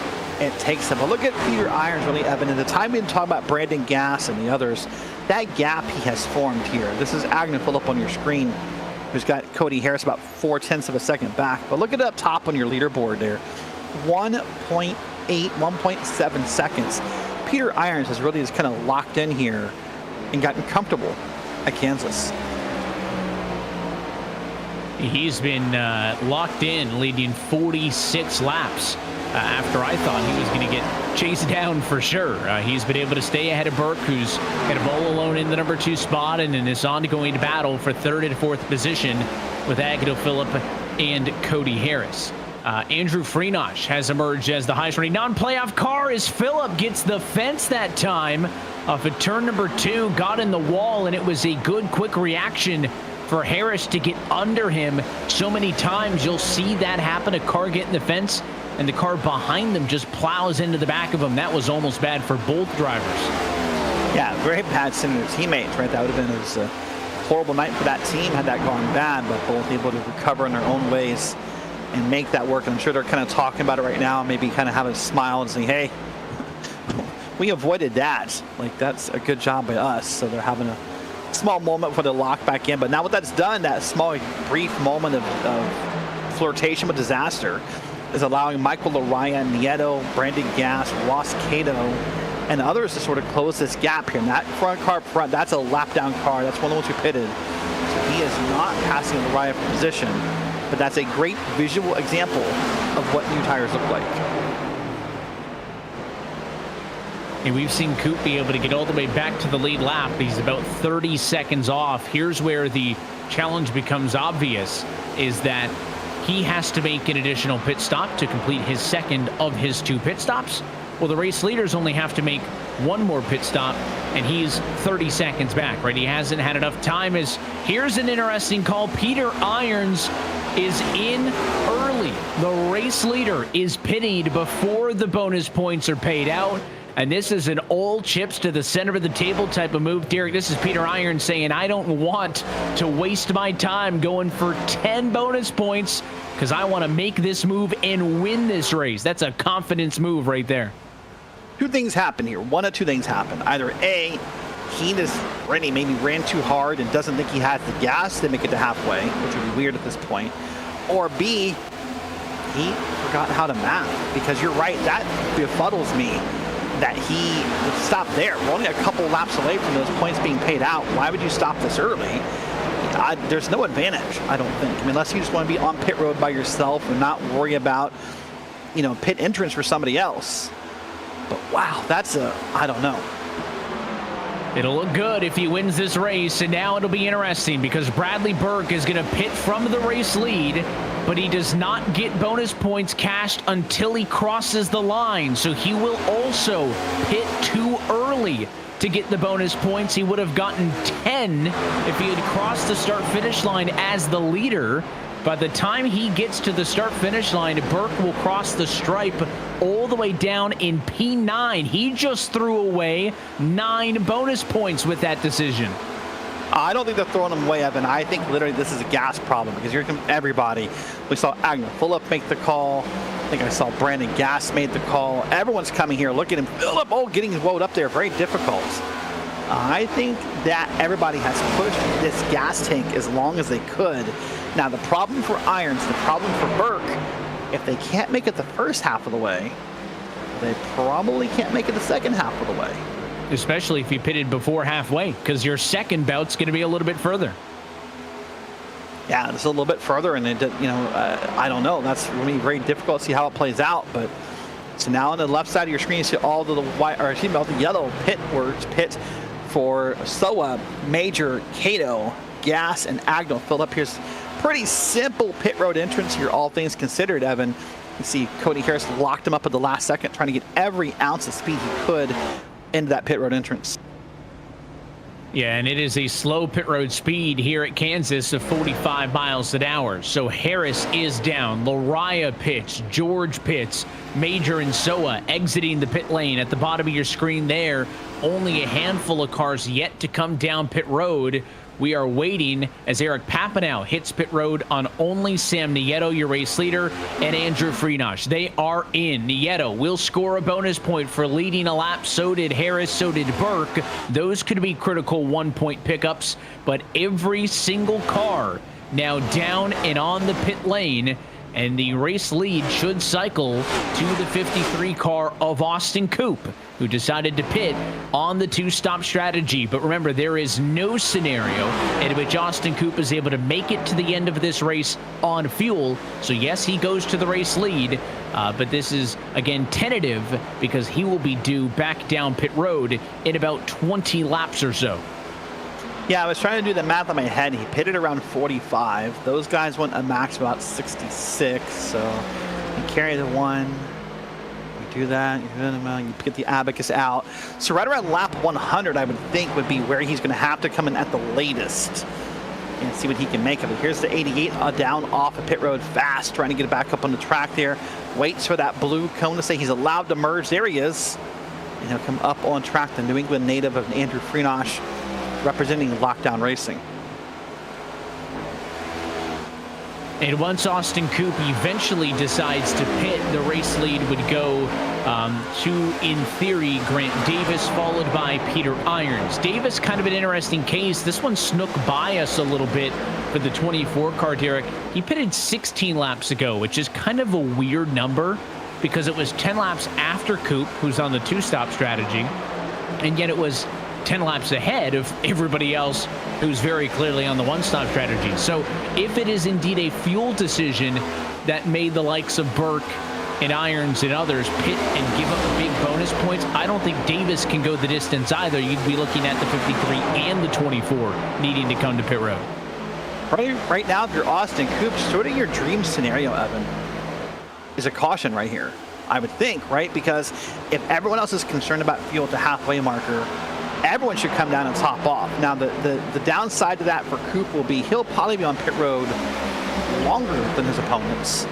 B: it takes them. But look at Peter Irons, really evident. The time we talk about Brandon Gass and the others, that gap he has formed here. This is Agnew Phillip on your screen, who's got Cody Harris about 0.4 of a second back. But look at it up top on your leaderboard there. 1.8, 1.7 seconds. Peter Irons has really just kind of locked in here and gotten comfortable at Kansas.
A: He's been locked in, leading 46 laps after I thought he was going to get chased down for sure. He's been able to stay ahead of Burke, who's kind of all alone in the number 2 spot, and in this ongoing battle for 3rd and 4th position with Agnew Phillip and Cody Harris. Andrew Freenosh has emerged as the highest rated non-playoff car as Phillip gets the fence that time off of turn number 2, got in the wall, and it was a good quick reaction for Harris to get under him. So many times you'll see that happen, a car get in the fence and the car behind them just plows into the back of them. That was almost bad for both drivers.
B: Yeah, very bad sending their teammates, right? That would have been a horrible night for that team had that gone bad, but both able to recover in their own ways and make that work. I'm sure they're kind of talking about it right now, maybe kind of have a smile and say, hey, we avoided that. Like, that's a good job by us. So they're having a small moment for the lock back in. But now what that's done, that small, brief moment of flirtation with disaster, is allowing Michael Laraya, Nieto, Brandon Gass, Ross Cato, and others to sort of close this gap here. And that front car up front, that's a lap down car. That's one of the ones who pitted. So he is not passing Laraya for position. But that's a great visual example of what new tires look like.
A: And we've seen Coop be able to get all the way back to the lead lap. He's about 30 seconds off. Here's where the challenge becomes obvious, is that he has to make an additional pit stop to complete his second of his 2 pit stops. Well, the race leaders only have to make 1 more pit stop, and he's 30 seconds back, right? He hasn't had enough time. Here's an interesting call. Peter Irons is in early. The race leader is pitted before the bonus points are paid out. And this is an all chips to the center of the table type of move. Derek, this is Peter Irons saying, I don't want to waste my time going for 10 bonus points because I want to make this move and win this race. That's a confidence move right there.
B: 2 things happen here. One of 2 things happen. Either A, he just maybe ran too hard and doesn't think he has the gas to make it to halfway, which would be weird at this point. Or B, he forgot how to map, because you're right, that befuddles me that he stopped there. We're only a couple laps away from those points being paid out. Why would you stop this early? There's no advantage, I don't think. I mean, unless you just want to be on pit road by yourself and not worry about, pit entrance for somebody else. But wow, that's I don't know.
A: It'll look good if he wins this race, and now it'll be interesting because Bradley Burke is going to pit from the race lead, but he does not get bonus points cashed until he crosses the line. So he will also pit too early to get the bonus points. He would have gotten 10 if he had crossed the start-finish line as the leader. By the time he gets to the start-finish line, Burke will cross the stripe all the way down in P9. He just threw away 9 bonus points with that decision.
B: I don't think they're throwing them away, Evan. I think literally this is a gas problem because here comes everybody. We saw Agnew Phillip make the call. I think I saw Brandon Gass made the call. Everyone's coming here. Look at him. Phillip, getting woed up there. Very difficult. I think that everybody has pushed this gas tank as long as they could. Now, the problem for Irons, the problem for Burke, if they can't make it the first half of the way, they probably can't make it the second half of the way.
A: Especially if you pitted before halfway, because your second bout's going to be a little bit further.
B: Yeah, it's a little bit further, and it did, I don't know. That's going to be very difficult to see how it plays out. But so now on the left side of your screen, you see all the white, or excuse me, all the yellow pit words. Pit for SOA, Major, Cato, Gas, and Agnell filled up. Here's pretty simple pit road entrance here, all things considered, Evan. You see Cody Harris locked him up at the last second, trying to get every ounce of speed he could into that pit road entrance.
A: Yeah, and it is a slow pit road speed here at Kansas of 45 miles an hour. So Harris is down. Lariah pits. George pits. Major and Soa exiting the pit lane. At the bottom of your screen there, only a handful of cars yet to come down pit road. We are waiting as Eric Papineau hits pit road on only Sam Nieto, your race leader, and Andrew Freenosh. They are in. Nieto will score a bonus point for leading a lap. So did Harris. So did Burke. Those could be critical 1-point pickups, but every single car now down and on the pit lane, and the race lead should cycle to the 53 car of Austin Coop, who decided to pit on the two-stop strategy. But remember, there is no scenario in which Austin Coop is able to make it to the end of this race on fuel. So yes, he goes to the race lead, but this is, again, tentative because he will be due back down pit road in about 20 laps or so.
B: Yeah, I was trying to do the math in my head. He pitted around 45. Those guys went a max of about 66. So he carried the one. You do that. You get the abacus out. So right around lap 100, I would think, would be where he's going to have to come in at the latest and see what he can make of it. Here's the 88 down off a pit road fast, trying to get it back up on the track there. Waits for that blue cone to say he's allowed to merge. There he is. And he'll come up on track, the New England native of Andrew Freenosh, representing Lockdown Racing.
A: And once Austin Coop eventually decides to pit, the race lead would go to, in theory, Grant Davis, followed by Peter Irons. Davis, kind of an interesting case. This one snuck by us a little bit for the 24 car, Derek. He pitted 16 laps ago, which is kind of a weird number because it was 10 laps after Coop, who's on the two-stop strategy, and yet it was 10 laps ahead of everybody else who's very clearly on the one-stop strategy. So if it is indeed a fuel decision that made the likes of Burke and Irons and others pit and give up big bonus points, I don't think Davis can go the distance either. You'd be looking at the 53 and the 24 needing to come to pit road.
B: Right now, if you're Austin Coop, sort of your dream scenario, Evan, is a caution right here, I would think, right? Because if everyone else is concerned about fuel at the halfway marker, everyone should come down and top off. Now, the downside to that for Coop will be he'll probably be on pit road longer than his opponents.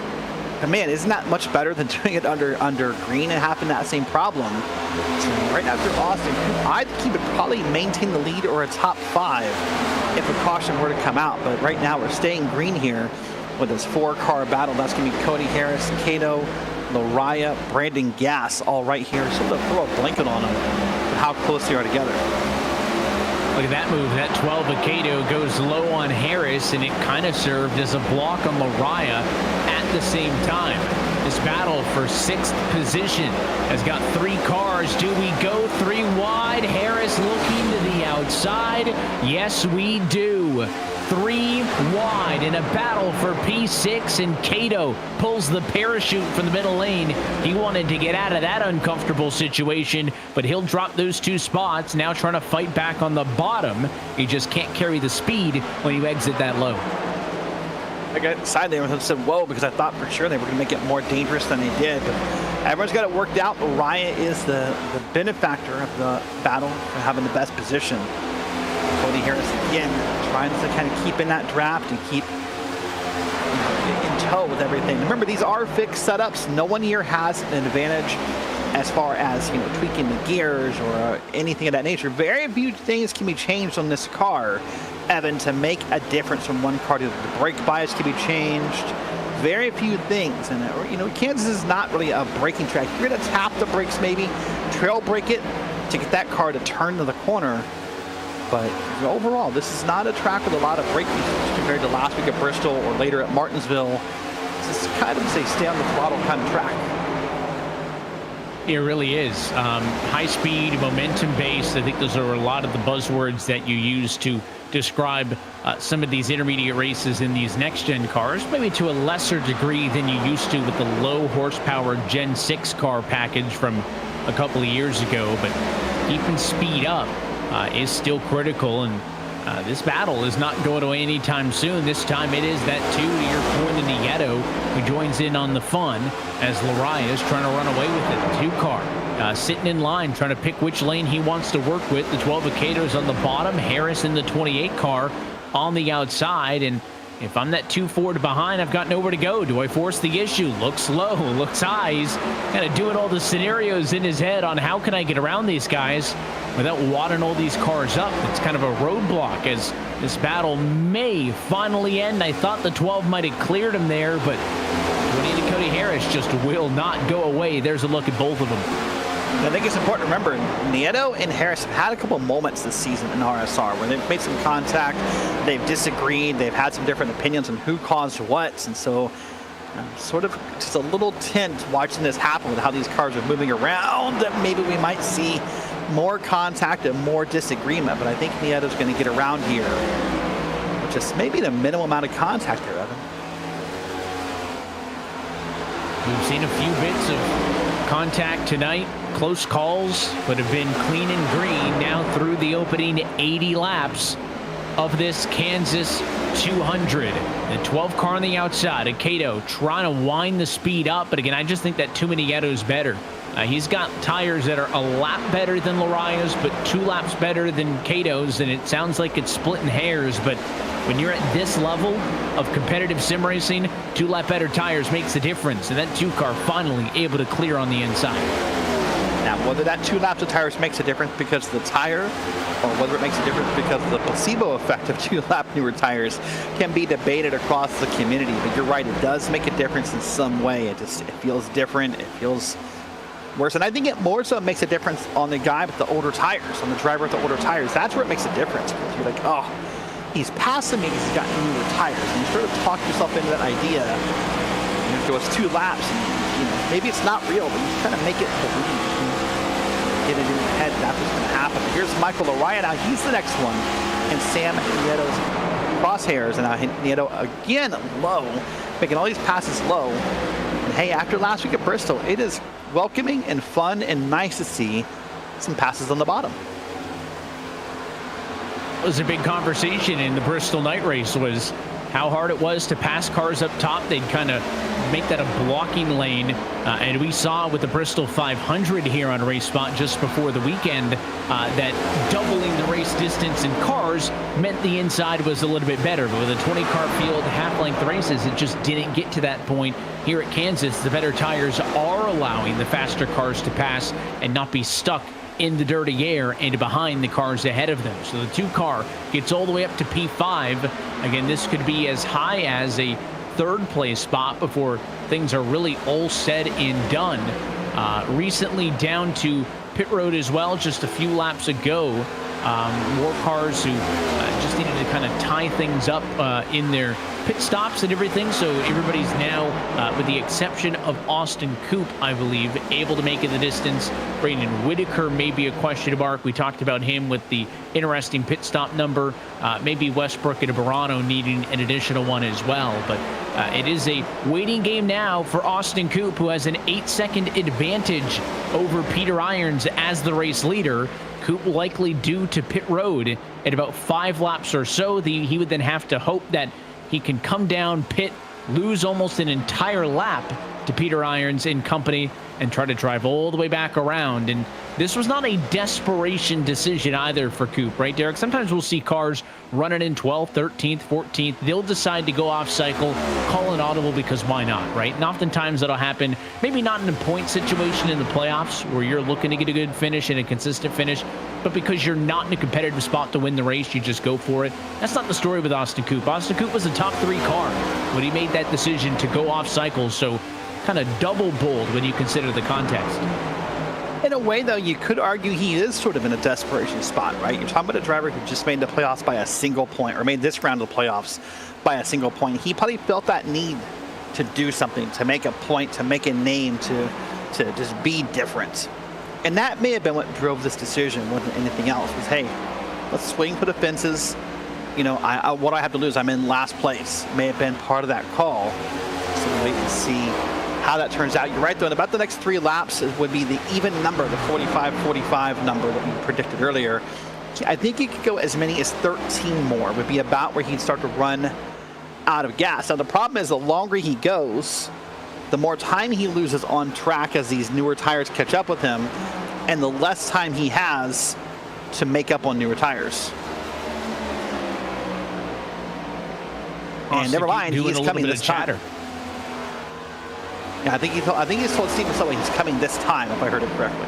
B: And man, isn't that much better than doing it under green and having that same problem? So right after Austin Coop, I think he would probably maintain the lead or a top 5 if a caution were to come out. But right now we're staying green here with this 4-car battle. That's going to be Cody Harris, Cato, Lariah, Brandon Gass, all right here. So they'll throw a blanket on them, how close they are together.
A: Look at that move. That 12 of Cato goes low on Harris, and it kind of served as a block on Lariah at the same time. This battle for 6th position has got 3 cars. Do we go 3 wide? Harris looking to the outside. Yes, we do. 3 wide in a battle for P6, and Cato pulls the parachute from the middle lane. He wanted to get out of that uncomfortable situation, but he'll drop those 2 spots, now trying to fight back on the bottom. He just can't carry the speed when you exit that low.
B: I got excited there and said, whoa, because I thought for sure they were going to make it more dangerous than they did. But everyone's got it worked out. Lariah is the benefactor of the battle for having the best position. Cody Harris, again, trying to kind of keep in that draft and keep in tow with everything. Remember, these are fixed setups. No one here has an advantage as far as, tweaking the gears or anything of that nature. Very few things can be changed on this car, Evan, to make a difference from one car to the other. The brake bias can be changed. Very few things. And, Kansas is not really a braking track. You're going to tap the brakes maybe, trail brake it to get that car to turn to the corner. But overall, this is not a track with a lot of brake features compared to last week at Bristol or later at Martinsville. This is kind of a stay on the throttle kind of track.
A: It really is. High speed, momentum based. I think those are a lot of the buzzwords that you use to describe some of these intermediate races in these next gen cars, maybe to a lesser degree than you used to with the low horsepower Gen 6 car package from a couple of years ago. But keeping speed up is still critical, and this battle is not going away anytime soon. This time it is that 2 to your point in Nieto who joins in on the fun as Lariah is trying to run away with it. The 2 car sitting in line trying to pick which lane he wants to work with. The 12 Acatos on the bottom, Harris in the 28 car on the outside. And if I'm that 2 forward behind, I've got nowhere to go. Do I force the issue? Looks low, looks high. He's kind of doing all the scenarios in his head on how can I get around these guys without wadding all these cars up. It's kind of a roadblock as this battle may finally end. I thought the 12 might have cleared him there, but Cody Harris just will not go away. There's a look at both of them.
B: I think it's important to remember, Nieto and Harris have had a couple moments this season in RSR where they've made some contact, they've disagreed, they've had some different opinions on who caused what, and so sort of just a little tense watching this happen with how these cars are moving around, that maybe we might see more contact and more disagreement, but I think Nieto's going to get around here with just maybe the minimum amount of contact here, Evan.
A: We've seen a few bits of contact tonight, close calls, but have been clean and green now through the opening 80 laps of this Kansas 200. The 12 car on the outside, Acato trying to wind the speed up, but again, I just think that Nieto's better. He's got tires that are a lap better than Lariah's, but 2 laps better than Cato's, and it sounds like it's splitting hairs, but when you're at this level of competitive sim racing, 2 lap better tires makes a difference, and that 2 car finally able to clear on the inside.
B: Now, whether that 2 laps of tires makes a difference because of the tire, or whether it makes a difference because of the placebo effect of 2 lap newer tires, can be debated across the community, but you're right, it does make a difference in some way. It feels different, it feels worse, and I think it more so makes a difference on the guy with the older tires, on the driver with the older tires. That's where it makes a difference. You're like, oh, he's passing me because he's got newer tires, and you sort of talk yourself into that idea. And if it was 2 laps, and, maybe it's not real, but you kind of make it believe. Get it in your head that's what's going to happen. Here's Michael Lariah now. He's the next one, and Sam Nieto's crosshairs, and now Nieto again low, making all these passes low. And hey, after last week at Bristol, it is welcoming and fun and nice to see some passes on the bottom.
A: It was a big conversation in the Bristol night race was how hard it was to pass cars up top. They'd kind of make that a blocking lane, and we saw with the Bristol 500 here on RaceSpot just before the weekend that doubling the race distance in cars meant the inside was a little bit better, but with a 20 car field, half-length races, it just didn't get to that point. Here at Kansas, the better tires are allowing the faster cars to pass and not be stuck in the dirty air and behind the cars ahead of them. So the 2 car gets all the way up to P5. Again, this could be as high as a 3rd place spot before things are really all said and done. Recently down to pit road as well, just a few laps ago. More cars who just needed to kind of tie things up in their pit stops and everything. So everybody's now, with the exception of Austin Coop, I believe, able to make it the distance. Brandon Whitaker may be a question mark. We talked about him with the interesting pit stop number. Maybe Westbrook and Barano needing an additional one as well. But it is a waiting game now for Austin Coop, who has an 8-second advantage over Peter Irons as the race leader. Coop likely due to pit road at about 5 laps or so. He would then have to hope that he can come down, pit, lose almost an entire lap to Peter Irons in company, and try to drive all the way back around. And this was not a desperation decision either for Coop, right, Derek? Sometimes we'll see cars running in 12th, 13th, 14th. They'll decide to go off cycle, call an audible because why not, right? And oftentimes that'll happen, maybe not in a point situation in the playoffs where you're looking to get a good finish and a consistent finish, but because you're not in a competitive spot to win the race, you just go for it. That's not the story with Austin Coop. Austin Coop was a top 3 car when he made that decision to go off cycle, so kind of double bold when you consider the context.
B: In a way, though, you could argue he is sort of in a desperation spot, right? You're talking about a driver who just made the playoffs by a single point, or made this round of the playoffs by a single point. He probably felt that need to do something, to make a point, to make a name, to to just be different. And that may have been what drove this decision more than anything else, was, hey, let's swing for the fences. You know, what I have to lose, I'm in last place. May have been part of that call. So we'll wait and see how that turns out. You're right, though, in about the next 3 laps, it would be the even number, the 45-45 number that we predicted earlier. I think he could go as many as 13 more, would be about where he'd start to run out of gas. Now, the problem is the longer he goes, the more time he loses on track as these newer tires catch up with him, and the less time he has to make up on newer tires. And never mind, he is coming this time. Yeah, I think he's told Steven Soa he's coming this time, if I heard it correctly.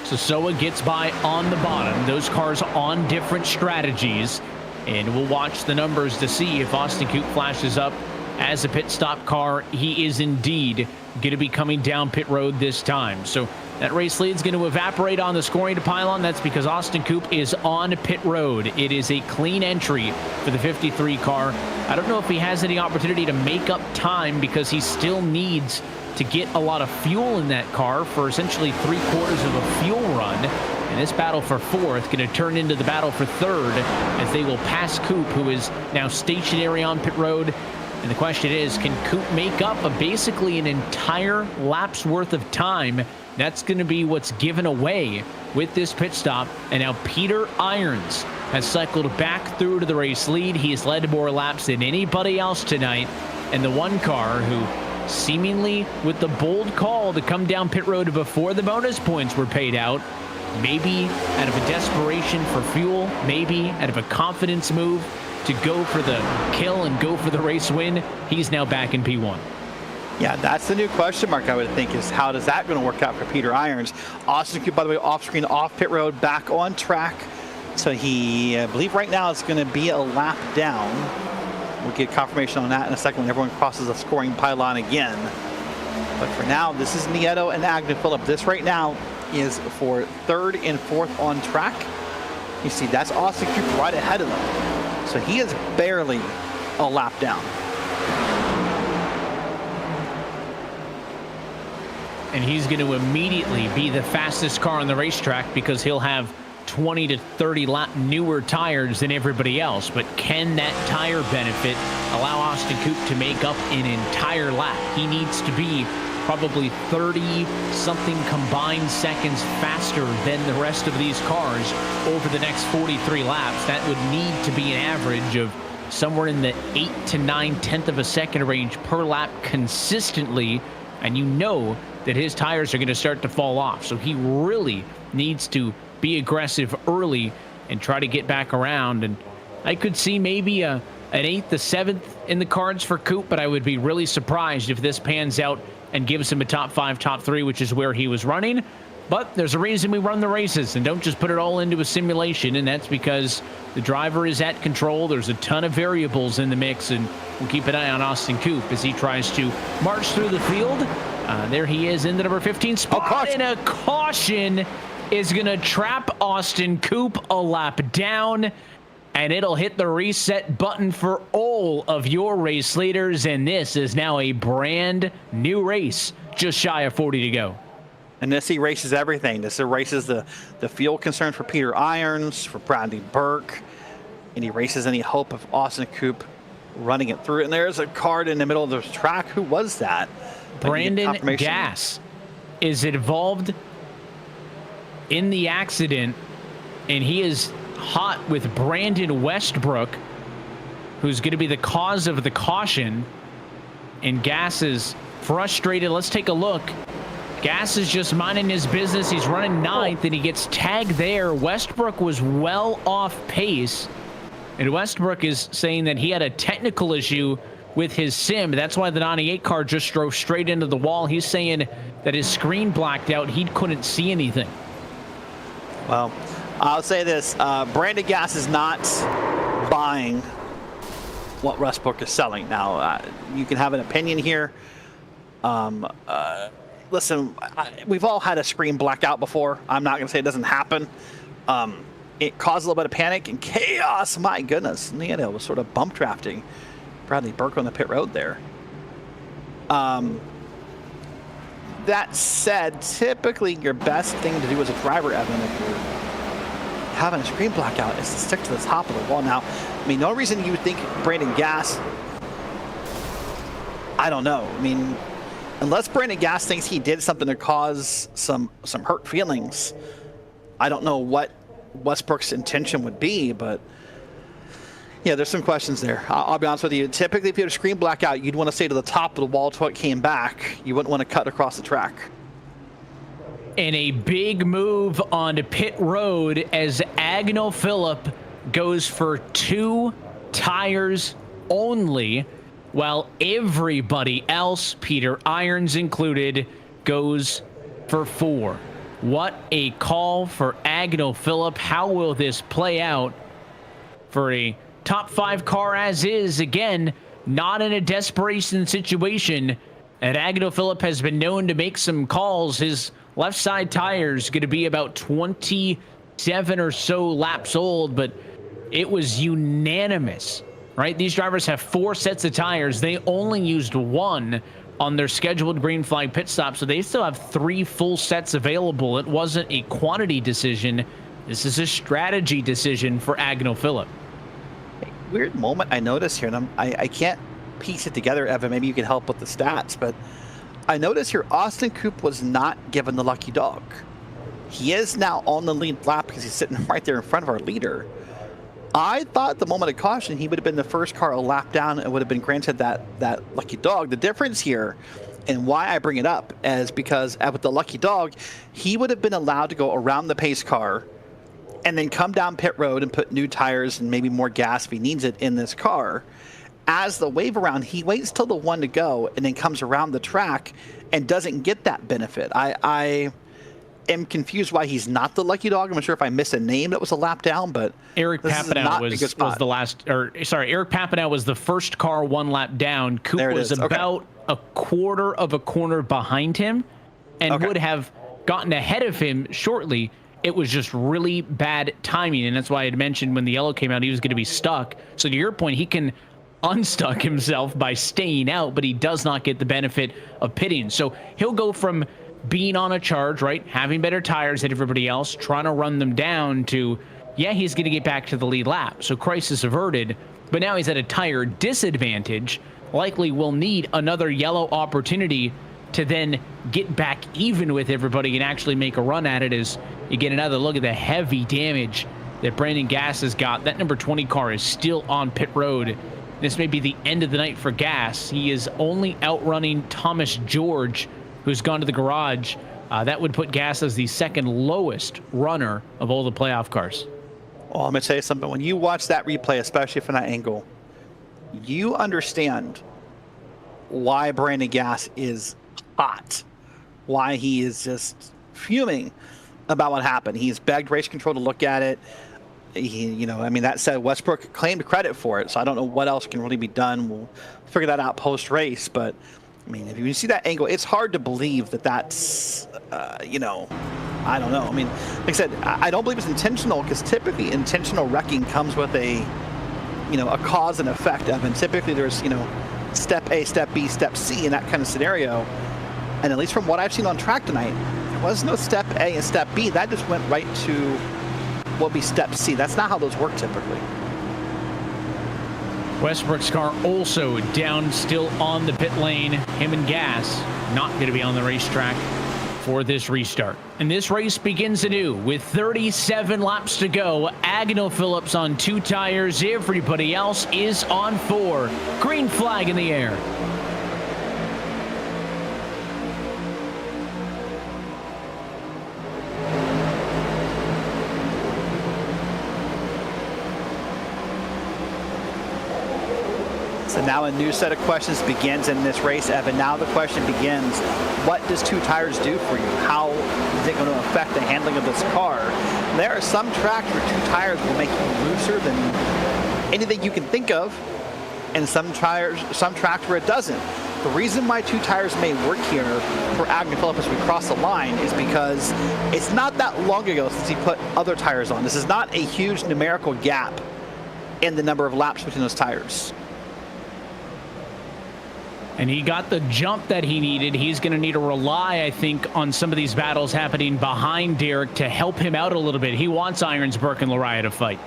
A: So Soa gets by on the bottom. Those cars on different strategies. And we'll watch the numbers to see if Austin Coop flashes up as a pit stop car. He is indeed going to be coming down pit road this time. So that race lead is going to evaporate on the scoring pylon. That's because Austin Coop is on pit road. It is a clean entry for the 53 car. I don't know if he has any opportunity to make up time because he still needs to get a lot of fuel in that car for essentially 3/4 of a fuel run. And this battle for 4th going to turn into the battle for 3rd as they will pass Coop, who is now stationary on pit road. And the question is, can Coop make up basically an entire lap's worth of time? That's going to be what's given away with this pit stop. And now Peter Irons has cycled back through to the race lead. He has led more laps than anybody else tonight. And the one car who seemingly with the bold call to come down pit road before the bonus points were paid out, maybe out of a desperation for fuel, maybe out of a confidence move to go for the kill and go for the race win, he's now back in P1.
B: Yeah, that's the new question mark, I would think, is how does that going to work out for Peter Irons? Austin Coop, by the way, off screen, off pit road, back on track. So he, I believe right now it's going to be a lap down. We'll get confirmation on that in a second when everyone crosses the scoring pylon again. But for now, this is Nieto and Agnew Phillip. This right now is for 3rd and 4th on track. You see, that's Austin Coop right ahead of them. So he is barely a lap down.
A: And he's going to immediately be the fastest car on the racetrack because he'll have 20 to 30 lap newer tires than everybody else. But can that tire benefit allow Austin Coop to make up an entire lap? He needs to be probably 30-something combined seconds faster than the rest of these cars over the next 43 laps. That would need to be an average of somewhere in the 8 to 9/10 of a second range per lap consistently. And you know that his tires are going to start to fall off. So he really needs to be aggressive early and try to get back around. And I could see maybe an 8th, the 7th in the cards for Coop, but I would be really surprised if this pans out and gives him a top 5, top 3, which is where he was running. But there's a reason we run the races and don't just put it all into a simulation, and that's because the driver is at control. There's a ton of variables in the mix, and we'll keep an eye on Austin Coop as he tries to march through the field. There he is in the number 15 spot, and a caution is going to trap Austin Coop a lap down, and it'll hit the reset button for all of your race leaders, and this is now a brand new race, just shy of 40 to go.
B: And this erases everything. This erases the fuel concern for Peter Irons, for Bradley Burke, and erases any hope of Austin Coop running it through. And there's a card in the middle of the track. Who was that?
A: Brandon Gass is involved in the accident, and he is hot with Brandon Westbrook, who's going to be the cause of the caution. And Gass is frustrated. Let's take a look. Gass is just minding his business. He's running 9th, and he gets tagged there. Westbrook was well off pace, and Westbrook is saying that he had a technical issue with his sim. That's why the 98 car just drove straight into the wall. He's saying that his screen blacked out. He couldn't see anything.
B: Well, I'll say this. Brandon Gass is not buying what Westbrook is selling. Now, you can have an opinion here. Listen, we've all had a screen blacked out before. I'm not going to say it doesn't happen. It caused a little bit of panic and chaos. My goodness. Nieto was sort of bump drafting Bradley Burke on the pit road there. That said, typically your best thing to do as a driver, Evan, if you're having a screen blackout, is to stick to the top of the wall. Now, I mean, no reason you would think Brandon Gass, I don't know. I mean, unless Brandon Gass thinks he did something to cause some hurt feelings, I don't know what Westbrook's intention would be, but yeah, there's some questions there. I'll be honest with you. Typically, if you had a screen blackout, you'd want to stay to the top of the wall until it came back. You wouldn't want to cut across the track.
A: And a big move onto pit road as Agnell Phillip goes for 2 tires only, while everybody else, Peter Irons included, goes for 4. What a call for Agnell Phillip. How will this play out for a top 5 car as is? Again, not in a desperation situation. And Agnell Phillip has been known to make some calls. His left side tire is going to be about 27 or so laps old, but it was unanimous, right? These drivers have 4 sets of tires. They only used 1 on their scheduled green flag pit stop, so they still have 3 full sets available. It wasn't a quantity decision. This is a strategy decision for Agnell Phillip.
B: Weird moment I noticed here, and I can't piece it together, Evan. Maybe you can help with the stats, but I noticed here Austin Coop was not given the lucky dog. He is now on the lead lap because he's sitting right there in front of our leader. I thought the moment of caution, he would have been the first car a lap down and would have been granted that lucky dog. The difference here, and why I bring it up, is because with the lucky dog, he would have been allowed to go around the pace car and then come down pit road and put new tires and maybe more gas if he needs it in this car. As the wave around, he waits till the 1 to go and then comes around the track and doesn't get that benefit. I am confused why he's not the lucky dog. I'm not sure if I missed a name that was a lap down, but
A: Eric Papineau was the last, or sorry, Eric Papineau was the first car 1 lap down. Coop was about a quarter of a corner behind him and would have gotten ahead of him shortly. It was just really bad timing, and that's why I had mentioned when the yellow came out, he was going to be stuck. So to your point, he can unstuck himself by staying out, but he does not get the benefit of pitting. So he'll go from being on a charge, right, having better tires than everybody else, trying to run them down, to, yeah, he's going to get back to the lead lap. So crisis averted, but now he's at a tire disadvantage, likely will need another yellow opportunity to then get back even with everybody and actually make a run at it. As you get another look at the heavy damage that Brandon Gass has got. That number 20 car is still on pit road. This may be the end of the night for Gass. He is only outrunning Thomas George, who's gone to the garage. That would put Gass as the second lowest runner of all the playoff cars.
B: Well, I'm going to tell you something. When you watch that replay, especially from that angle, you understand why Brandon Gass is hot, why he is just fuming about what happened. He's begged race control to look at it. I mean, that said, Westbrook claimed credit for it, so I don't know what else can really be done. We'll figure that out post-race, but I mean, if you see that angle, it's hard to believe that's, I don't know. I mean, like I said, I don't believe it's intentional, because typically intentional wrecking comes with a cause and effect of, and typically there's, step A, step B, step C in that kind of scenario. And at least from what I've seen on track tonight, there was no step A and step B. That just went right to what would be step C. That's not how those work typically.
A: Westbrook's car also down, still on the pit lane. Him and Gass not going to be on the racetrack for this restart. And this race begins anew with 37 laps to go. Agnell Phillips on 2 tires. Everybody else is on 4. Green flag in the air.
B: So now a new set of questions begins in this race, Evan. Now the question begins, what does 2 tires do for you? How is it going to affect the handling of this car? There are some tracks where 2 tires will make you looser than anything you can think of, and some tracks where it doesn't. The reason why 2 tires may work here for Agnell Phillip as we cross the line is because it's not that long ago since he put other tires on. This is not a huge numerical gap in the number of laps between those tires.
A: And he got the jump that he needed. He's going to need to rely, I think, on some of these battles happening behind Derek to help him out a little bit. He wants Irons, Burke, and Lariah to fight.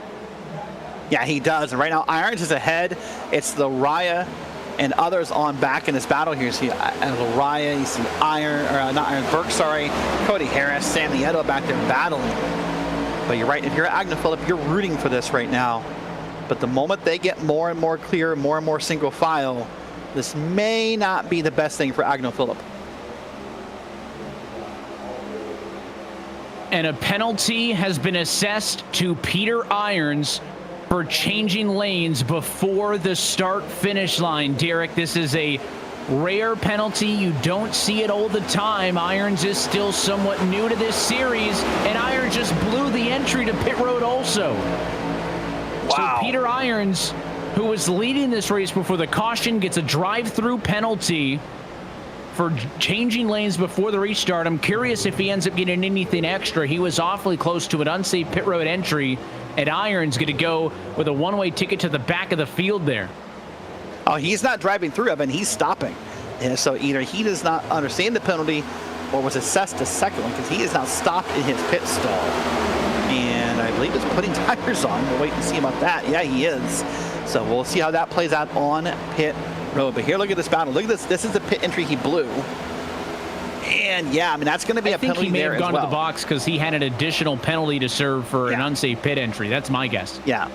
B: Yeah, he does. And right now, Irons is ahead. It's Lariah and others on back in this battle here. You see Lariah, you see Burke, sorry, Cody Harris, Sam Nieto back there battling. But you're right, if you're Agnew Phillip, you're rooting for this right now. But the moment they get more and more clear, more and more single file, this may not be the best thing for Agnew Phillip.
A: And a penalty has been assessed to Peter Irons for changing lanes before the start-finish line. Derek, this is a rare penalty. You don't see it all the time. Irons is still somewhat new to this series, and Irons just blew the entry to pit road also.
B: Wow.
A: So Peter Irons, who was leading this race before the caution, gets a drive-through penalty for changing lanes before the restart. I'm curious if he ends up getting anything extra. He was awfully close to an unsafe pit road entry, and Irons going to go with a one-way ticket to the back of the field there.
B: Oh, he's not driving through, Evan. He's stopping. And so either he does not understand the penalty or was assessed a second one, because he is now stopped in his pit stall. And I believe he's putting tires on. We'll wait and see about that. Yeah, he is. So we'll see how that plays out on pit road. But here, look at this battle. Look at this. This is the pit entry he blew. And yeah, I mean, that's going to be a penalty there as well.
A: I think he may have gone to the box because he had an additional penalty to serve for an unsafe pit entry. That's my guess.
B: Yeah.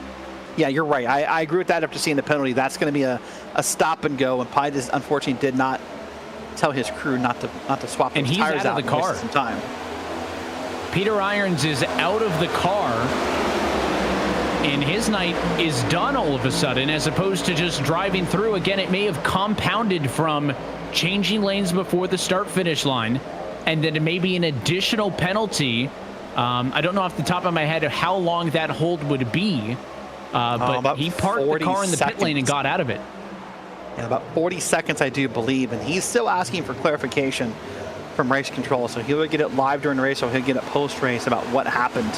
B: Yeah, you're right. I agree with that after seeing the penalty. That's going to be a stop and go. And Pye just unfortunately did not tell his crew not to swap those tires out.
A: And he's out of the car.
B: Some time.
A: Peter Irons is out of the car, and his night is done all of a sudden, as opposed to just driving through. Again, it may have compounded from changing lanes before the start-finish line, and then it may be an additional penalty. I don't know off the top of my head how long that hold would be, but he parked the car in the pit lane and got out of it.
B: Yeah, about 40 seconds, I do believe, and he's still asking for clarification from race control. So he'll get it live during the race, or he'll get it post-race about what happened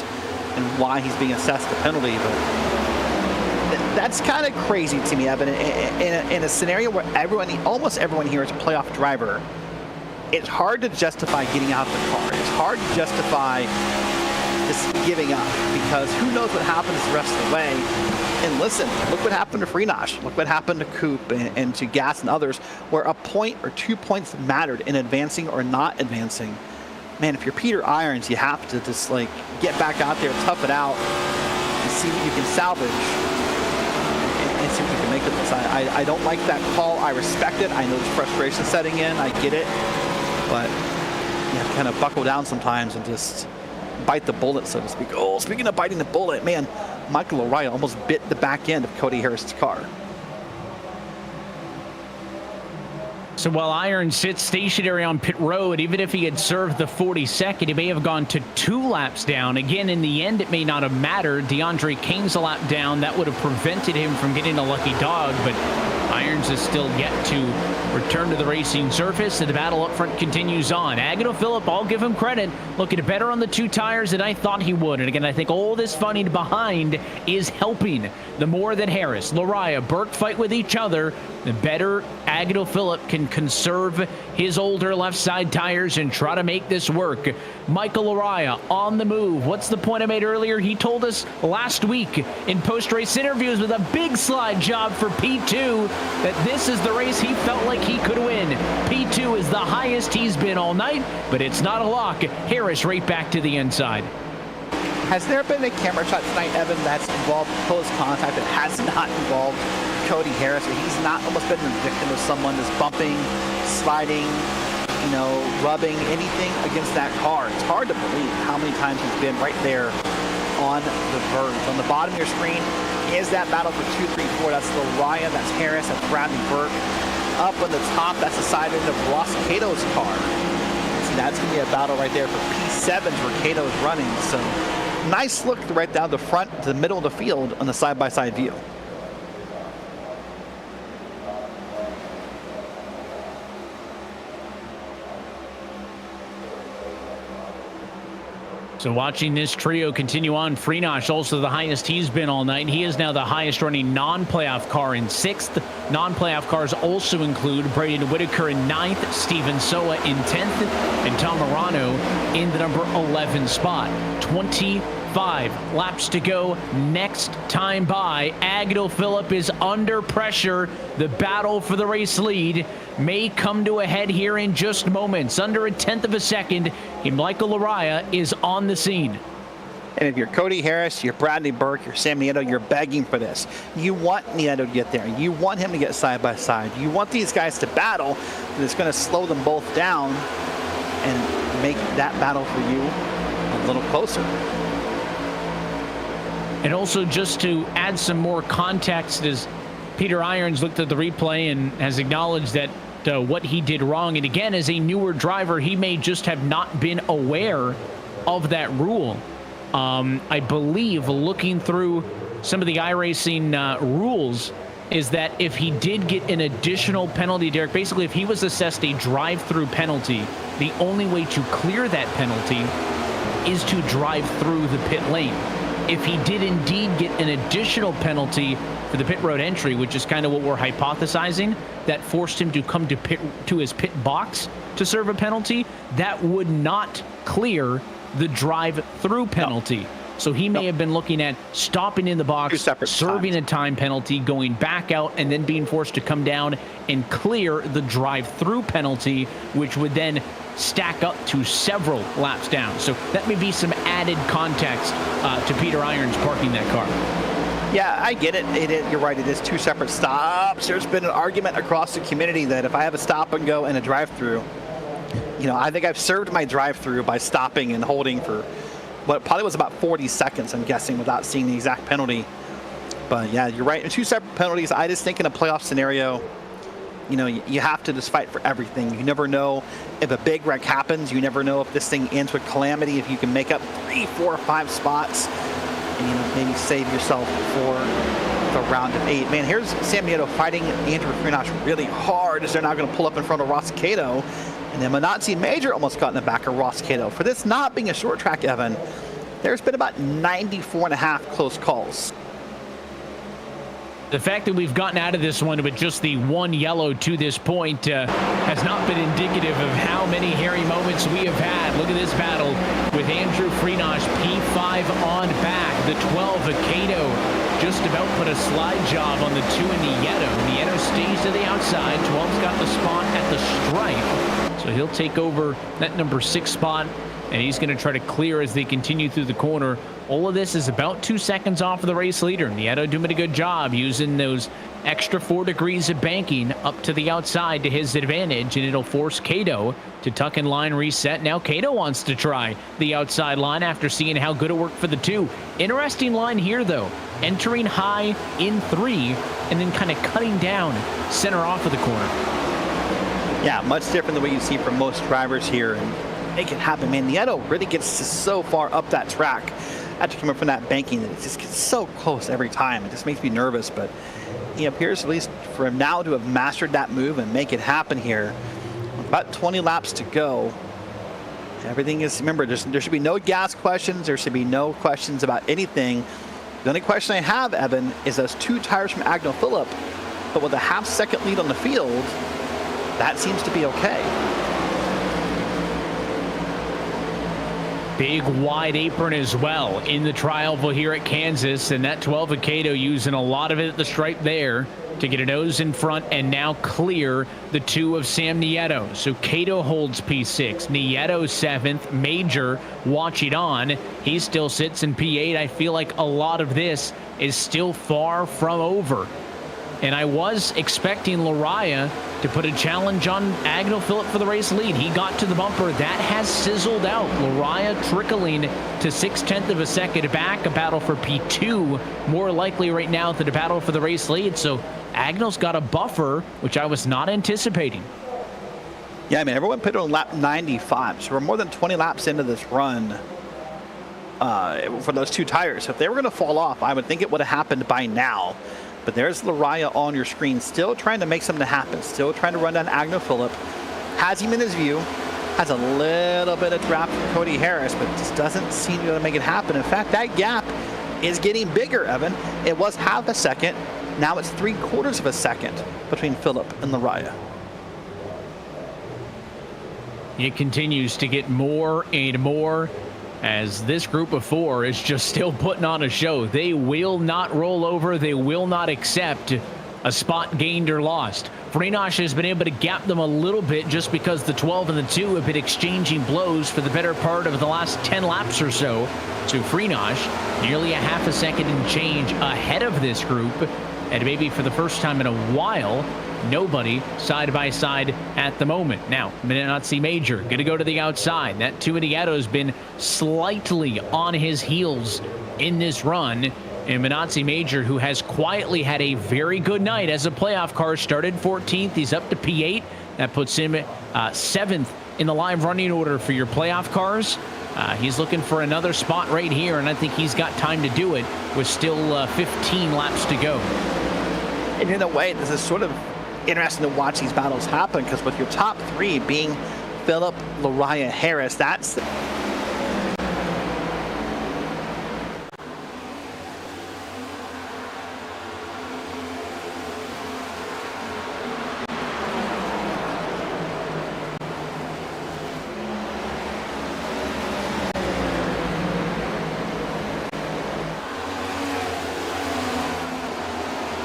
B: and why he's being assessed the penalty. But that's kind of crazy to me, Evan. In a scenario where almost everyone here is a playoff driver, it's hard to justify getting out of the car. It's hard to justify just giving up, because who knows what happens the rest of the way. And listen, look what happened to Freenash. Look what happened to Coop and to Gas and others, where a point or 2 points mattered in advancing or not advancing. Man, if you're Peter Irons, you have to just like get back out there, tough it out, and see what you can salvage, and see what you can make of this. I don't like that call. I respect it. I know there's frustration setting in. I get it, but you have to kind of buckle down sometimes and just bite the bullet, so to speak. Oh, speaking of biting the bullet, man, Michael Lariah almost bit the back end of Cody Harris's car.
A: So while Irons sits stationary on pit road, even if he had served the 42nd, he may have gone to 2 laps down. Again, in the end, it may not have mattered. DeAndre King's a lap down. That would have prevented him from getting a lucky dog, but Irons is still yet to return to the racing surface, and the battle up front continues on. Agnew Phillip, I'll give him credit, looking better on the 2 tires than I thought he would. And again, I think all this funning behind is helping. The more that Harris, Lariah, Burke fight with each other, the better Agnew Phillip can conserve his older left side tires and try to make this work. Michael Lariah on the move. What's the point I made earlier? He told us last week in post-race interviews with a big slide job for P2 that this is the race he felt like he could win. P2 is the highest he's been all night, but it's not a lock. Harris right back to the inside.
B: Has there been a camera shot tonight, Evan, that's involved close contact that has not involved Cody Harris? Or he's not almost been a victim of someone just bumping, sliding, rubbing anything against that car? It's hard to believe how many times he's been right there on the verge. On the bottom of your screen is that battle for 2, 3, 4. That's Lariah, that's Harris, that's Bradley Burke. Up on the top, that's the side end of Ross Cato's car. See, that's going to be a battle right there for P7s where Cato's running. So nice look right down the front to the middle of the field on the side-by-side view.
A: So watching this trio continue on, Freenosh also the highest he's been all night. He is now the highest running non-playoff car in 6th. Non-playoff cars also include Braden Whitaker in 9th, Steven Soa in 10th, and Tom Morano in the number 11 spot. 25 laps to go. Next time by, Agnel Phillip is under pressure. The battle for the race lead may come to a head here in just moments. Under a 1/10 of a second, and Michael Laraya is on the scene.
B: And if you're Cody Harris, you're Bradley Burke, you're Sam Nieto, you're begging for this. You want Nieto to get there. You want him to get side by side. You want these guys to battle, and it's going to slow them both down and make that battle for you a little closer.
A: And also, just to add some more context, as Peter Irons looked at the replay and has acknowledged that what he did wrong. And again, as a newer driver, he may just have not been aware of that rule. I believe looking through some of the iRacing rules is that if he did get an additional penalty, Derek, basically if he was assessed a drive-through penalty, the only way to clear that penalty is to drive through the pit lane. If he did indeed get an additional penalty for the pit road entry, which is kind of what we're hypothesizing, that forced him to come to his pit box to serve a penalty, that would not clear the drive-through penalty. No. So he may have been looking at stopping in the box, serving a time penalty, going back out, and then being forced to come down and clear the drive-through penalty, which would then stack up to several laps down. So that may be some added context to Peter Irons parking that car.
B: Yeah, I get it. You're right. It is two separate stops. There's been an argument across the community that if I have a stop and go and a drive-through, you know, I think I've served my drive-through by stopping and holding for what probably was about 40 seconds, I'm guessing, without seeing the exact penalty. But yeah, you're right. Two separate penalties. I just think in a playoff scenario, you know, you have to just fight for everything. You never know if a big wreck happens. You never know if this thing ends with calamity. If you can make up 3, 4, 5 spots, and, you know, maybe save yourself for the round of 8. Man, here's Sam Nieto fighting Andrew Freenosh really hard as they're now going to pull up in front of Ross Cato. And then Manatzi Major almost got in the back of Ross Cato. For this not being a short track, Evan, there's been about 94.5 close calls.
A: The fact that we've gotten out of this one with just the one yellow to this point has not been indicative of how many hairy moments we have had. Look at this battle with Andrew Freenosh, P5 on back. The 12, Cato, just about put a slide job on the 2 in Nieto. Nieto stays to the outside. 12's got the spot at the stripe. So he'll take over that number 6 spot, and he's going to try to clear as they continue through the corner. All of this is about 2 seconds off of the race leader. Nieto doing a good job using those extra 4 degrees of banking up to the outside to his advantage, and it'll force Cato to tuck in line reset. Now Cato wants to try the outside line after seeing how good it worked for the 2. Interesting line here, though. Entering high in 3 and then kind of cutting down center off of the corner.
B: Yeah, much different than what you see from most drivers here. And make it happen, man. Nieto really gets so far up that track after coming from that banking that it just gets so close every time. It just makes me nervous, but he appears, at least for him now, to have mastered that move and make it happen here. About 20 laps to go. Everything is, remember, there should be no gas questions. There should be no questions about anything. The only question I have, Evan, is those 2 tires from Agnel Phillip, but with a half-second lead on the field, that seems to be okay.
A: Big wide apron as well in the tri-oval here at Kansas, and that 12 of Cato using a lot of it at the stripe there to get a nose in front and now clear the 2 of Sam Nieto. So Cato holds P6, Nieto 7th, Major watching on. He still sits in P8. I feel like a lot of this is still far from over. And I was expecting Laraya to put a challenge on Agnel Phillip for the race lead. He got to the bumper. That has sizzled out. Laraya trickling to 6/10 of a second back. A battle for P2. More likely right now than a battle for the race lead. So Agnel's got a buffer, which I was not anticipating.
B: Yeah, I mean, everyone put it on lap 95. So we're more than 20 laps into this run for those 2 tires. So if they were going to fall off, I would think it would have happened by now. But there's Laraya on your screen, still trying to make something happen, still trying to run down Agnel Phillip. Has him in his view. has a little bit of draft from Cody Harris, but just doesn't seem to be able to make it happen. In fact, that gap is getting bigger, Evan. It was half a second. Now it's 3/4 of a second between Phillip and Lariah.
A: It continues to get more and more as this group of four is just still putting on a show. They will not roll over. They will not accept a spot gained or lost. Freenosh has been able to gap them a little bit just because the 12 and the 2 have been exchanging blows for the better part of the last 10 laps or so. So Freenosh nearly a half a second and change ahead of this group. And maybe for the first time in a while, nobody side by side at the moment. Now, Minotzi Major going to go to the outside. That Tuiniato has been slightly on his heels in this run. And Minotzi Major, who has quietly had a very good night as a playoff car, started 14th. He's up to P8. That puts him 7th in the live running order for your playoff cars. He's looking for another spot right here, and I think he's got time to do it with still 15 laps to go.
B: And in a way, this is sort of interesting to watch these battles happen, because with your top three being Phillip, Lariah, Harris, that's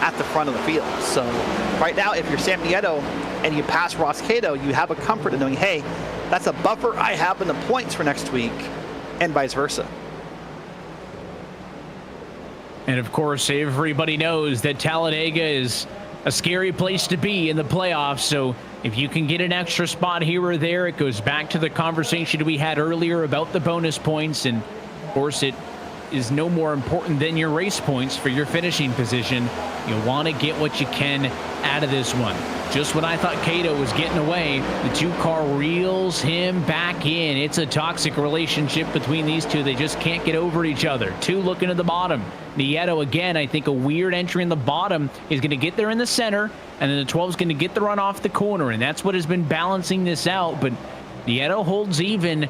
B: at the front of the field. So right now, if you're Sam Nieto and you pass Ross Cato, you have a comfort in knowing, hey, that's a buffer I have in the points for next week, and vice versa.
A: And of course, everybody knows that Talladega is a scary place to be in the playoffs. So if you can get an extra spot here or there, it goes back to the conversation we had earlier about the bonus points. And of course, it is no more important than your race points for your finishing position. You want to get what you can out of this one. Just when I thought Cato was getting away, the two-car reels him back in. It's a toxic relationship between these two. They just can't get over each other. Two looking at the bottom. Nieto, again, I think a weird entry in the bottom is going to get there in the center, and then the 12 is going to get the run off the corner, and that's what has been balancing this out. But Nieto holds even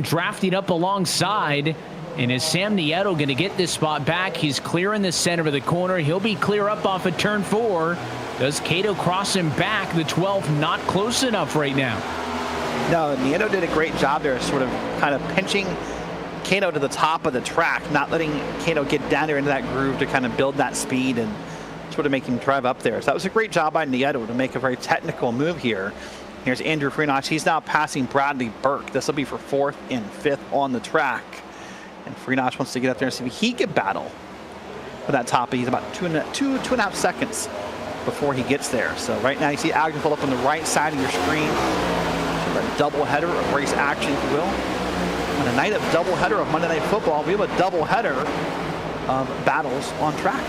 A: drafting up alongside. And is Sam Nieto going to get this spot back? He's clear in the center of the corner. He'll be clear up off of turn 4. Does Cato cross him back? The 12 not close enough right now.
B: No, Nieto did a great job there, sort of kind of pinching Cato to the top of the track, not letting Cato get down there into that groove to kind of build that speed and sort of make him drive up there. So that was a great job by Nieto to make a very technical move here. Here's Andrew Freenosh. He's now passing Bradley Burke. This will be for 4th and 5th on the track. And Freenosh wants to get up there and see if he can battle for that top. He's about two and a half seconds before he gets there. So right now you see Agnew pull up on the right side of your screen. So a double header of race action, if you will. On a night of double header of Monday Night Football, we have a double header of battles on track.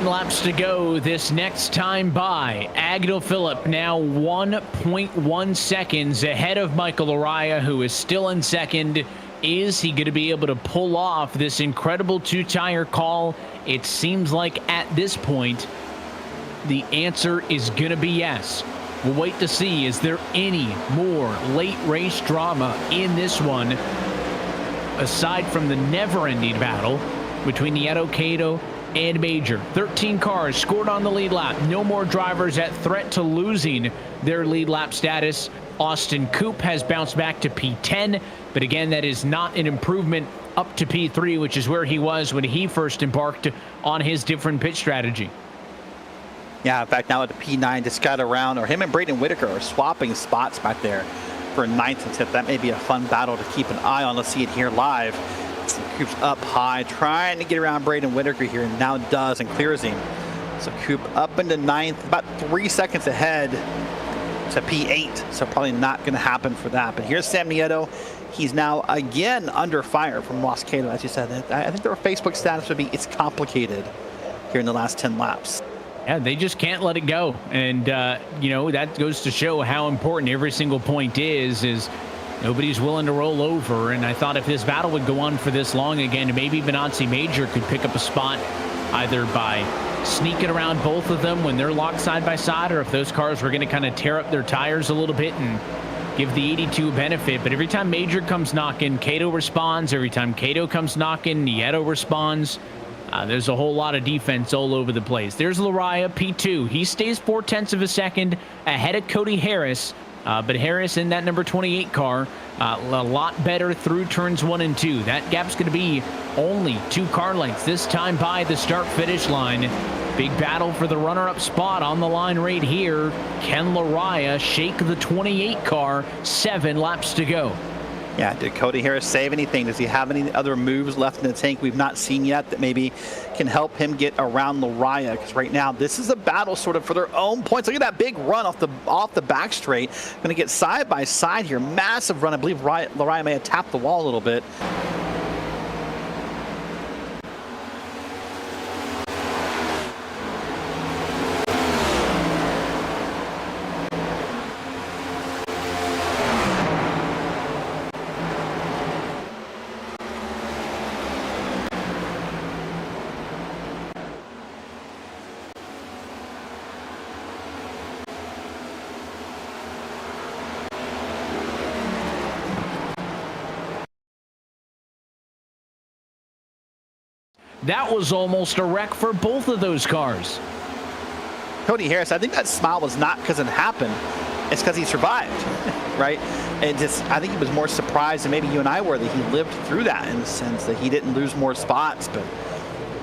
A: Laps to go this next time by. Agnew Phillip now 1.1 seconds ahead of Michael Lariah, who is still in second. Is he going to be able to pull off this incredible two-tire call? It seems like at this point, the answer is going to be yes. We'll wait to see. Is there any more late race drama in this one, aside from the never-ending battle between Nieto, Cato, and Major? 13 cars scored on the lead lap. No more drivers at threat to losing their lead lap status. Austin Coop has bounced back to P10, but again, that is not an improvement up to P3, which is where he was when he first embarked on his different pit strategy.
B: Yeah, in fact, now at the P9, just got around, or him and Braden Whitaker are swapping spots back there for 9th and 10th. That may be a fun battle to keep an eye on. Let's see it here live. Coop's up high, trying to get around Braden Whitaker here, and now does and clears him. So Coop up into 9th, about 3 seconds ahead to P8. So probably not going to happen for that. But here's Sam Nieto. He's now again under fire from Ross Cato, as you said. I think their Facebook status would be, it's complicated here in the last 10 laps.
A: Yeah, they just can't let it go. And, you know, that goes to show how important every single point is nobody's willing to roll over. And I thought if this battle would go on for this long again, maybe Minotzi Major could pick up a spot either by sneaking around both of them when they're locked side by side, or if those cars were going to kind of tear up their tires a little bit and give the 82 benefit. But every time Major comes knocking, Kato responds. Every time Kato comes knocking, Nieto responds. There's a whole lot of defense all over the place. There's Lariah, P2. He stays 0.4 of a second ahead of Cody Harris. But Harris in that number 28 car, a lot better through turns 1 and 2. That gap's going to be only 2 car lengths this time by the start-finish line. Big battle for the runner-up spot on the line right here. Can Lariah shake the 28 car? 7 laps to go.
B: Yeah, did Cody Harris save anything? Does he have any other moves left in the tank we've not seen yet that maybe can help him get around Lariah? Because right now, this is a battle sort of for their own points. Look at that big run off the back straight. Going to get side by side here. Massive run. I believe Lariah may have tapped the wall a little bit.
A: That was almost a wreck for both of those cars.
B: Cody Harris, I think that smile was not because it happened. It's because he survived, right? And just, I think he was more surprised than maybe you and I were that he lived through that, in the sense that he didn't lose more spots. But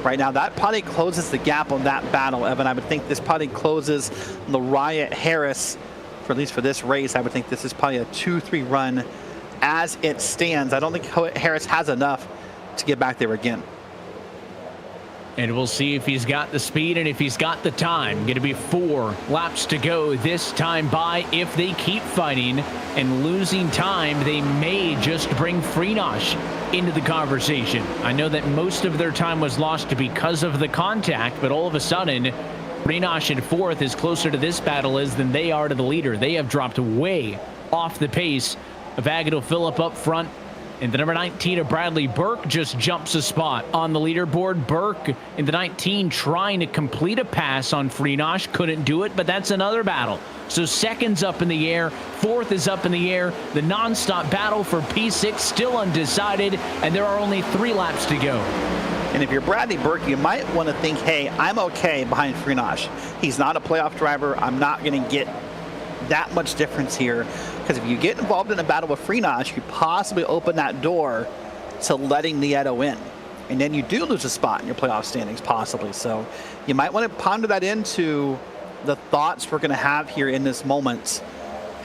B: right now, that probably closes the gap on that battle, Evan. I would think this probably closes Lariah Harris, for at least for this race. I would think this is probably a 2-3 run as it stands. I don't think Harris has enough to get back there again.
A: And we'll see if he's got the speed and if he's got the time. Going to be 4 laps to go this time by. If they keep fighting and losing time, they may just bring Freenosh into the conversation. I know that most of their time was lost because of the contact, but all of a sudden, Freenosh in 4th is closer to this battle than they are to the leader. They have dropped way off the pace of Agnell Phillip up front. And the number 19 of Bradley Burke just jumps a spot on the leaderboard. Burke in the 19 trying to complete a pass on Freenosh. Couldn't do it, but that's another battle. So 2nd's up in the air. 4th is up in the air. The nonstop battle for P6 still undecided, and there are only 3 laps to go.
B: And if you're Bradley Burke, you might want to think, hey, I'm okay behind Freenosh. He's not a playoff driver. I'm not going to get that much difference here, because if you get involved in a battle with Freenosh, you possibly open that door to letting Nieto in, and then you do lose a spot in your playoff standings possibly. So you might want to ponder that into the thoughts we're going to have here in this moment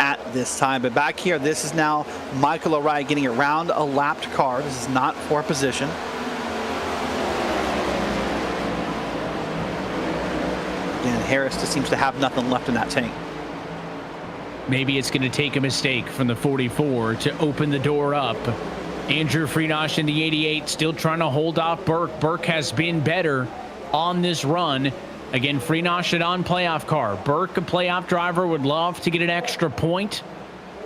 B: at this time. But back here, this is now Michael Lariah getting around a lapped car. This is not for position. And Harris just seems to have nothing left in that tank.
A: Maybe it's going to take a mistake from the 44 to open the door up. Andrew Freenosh in the 88 still trying to hold off Burke. Burke has been better on this run. Again, Freenosh an on-playoff car. Burke, a playoff driver, would love to get an extra point.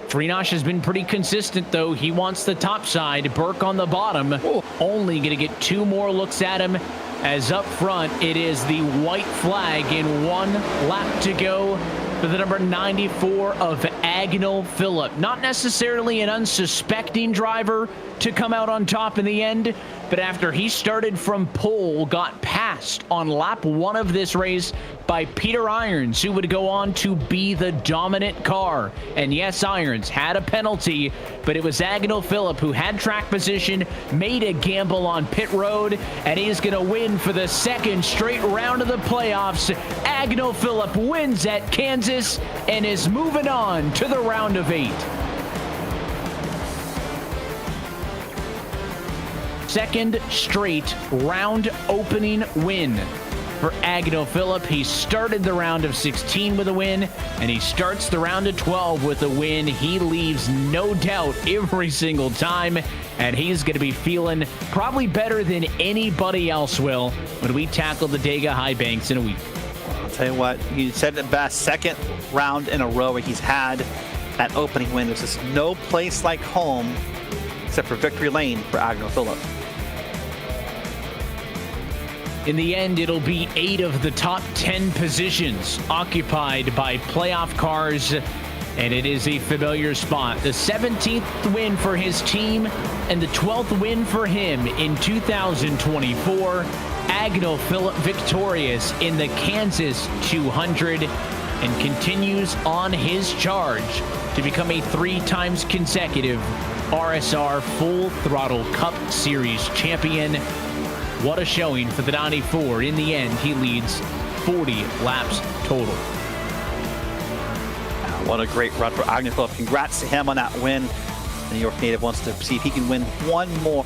A: Freenosh has been pretty consistent, though. He wants the top side. Burke on the bottom. Only going to get 2 more looks at him, as up front it is the white flag in 1 lap to go for the number 94 of Agnell Phillip. Not necessarily an unsuspecting driver to come out on top in the end, but after he started from pole, got passed on lap 1 of this race by Peter Irons, who would go on to be the dominant car. And yes, Irons had a penalty, but it was Agnell Phillip who had track position, made a gamble on pit road, and he's going to win for the 2nd straight round of the playoffs. Agnell Phillip wins at Kansas and is moving on to the round of 8. 2nd straight round opening win for Agnell Phillip. He started the round of 16 with a win, and he starts the round of 12 with a win. He leaves no doubt every single time, and he's going to be feeling probably better than anybody else will when we tackle the Dega High Banks in a week.
B: I'll tell you what, you said it best. 2nd round in a row where he's had that opening win. There's just no place like home except for victory lane for Agnell Phillip.
A: In the end, it'll be 8 of the top 10 positions occupied by playoff cars, and it is a familiar spot. The 17th win for his team and the 12th win for him in 2024. Agnell Phillip victorious in the Kansas 200 and continues on his charge to become a 3 times consecutive RSR Full Throttle Cup Series champion. What a showing for the 94. In the end, he leads 40 laps total.
B: What a great run for Agnell Phillip. Congrats to him on that win. The New York native wants to see if he can win one more.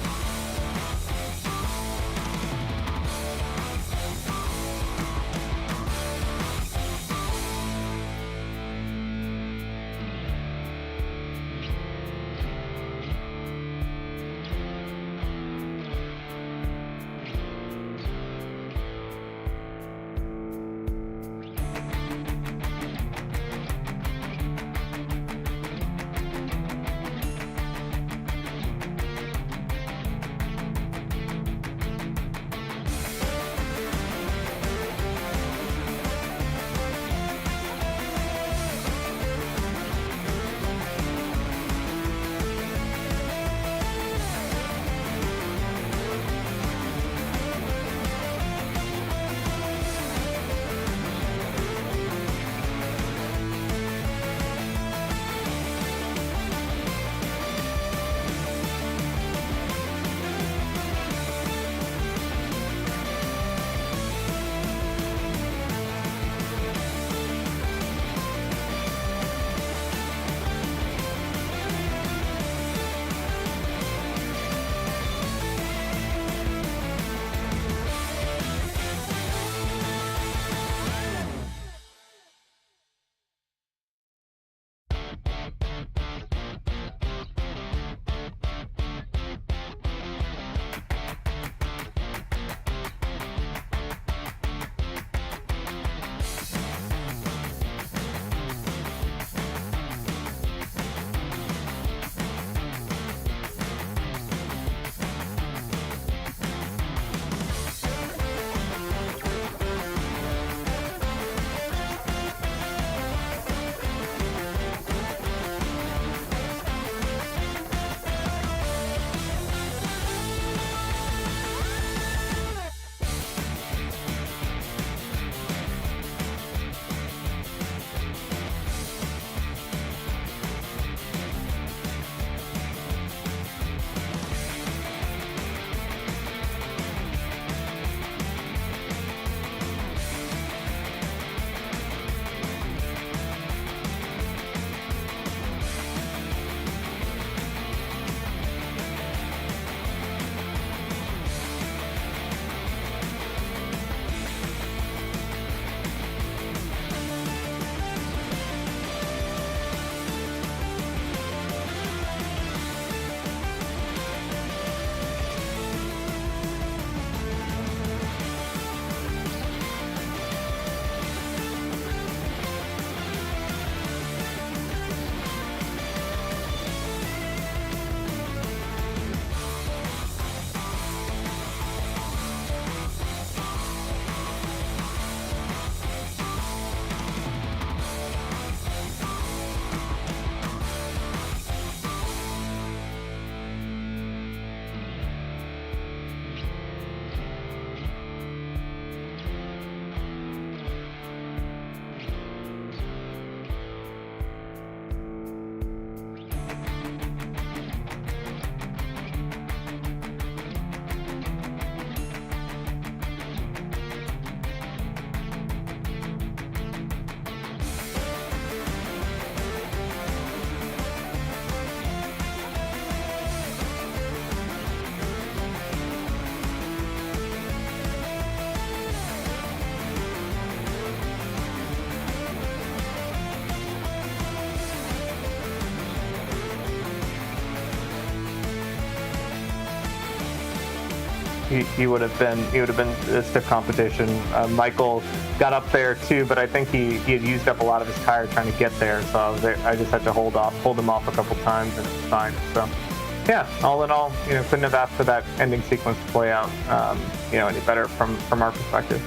C: he would have been a stiff competition. Michael got up there too, but I think he had used up a lot of his tire trying to get there, so I just had to hold him off a couple times, and it was fine. So Yeah, all in all, couldn't have asked for that ending sequence to play out, any better from our perspective.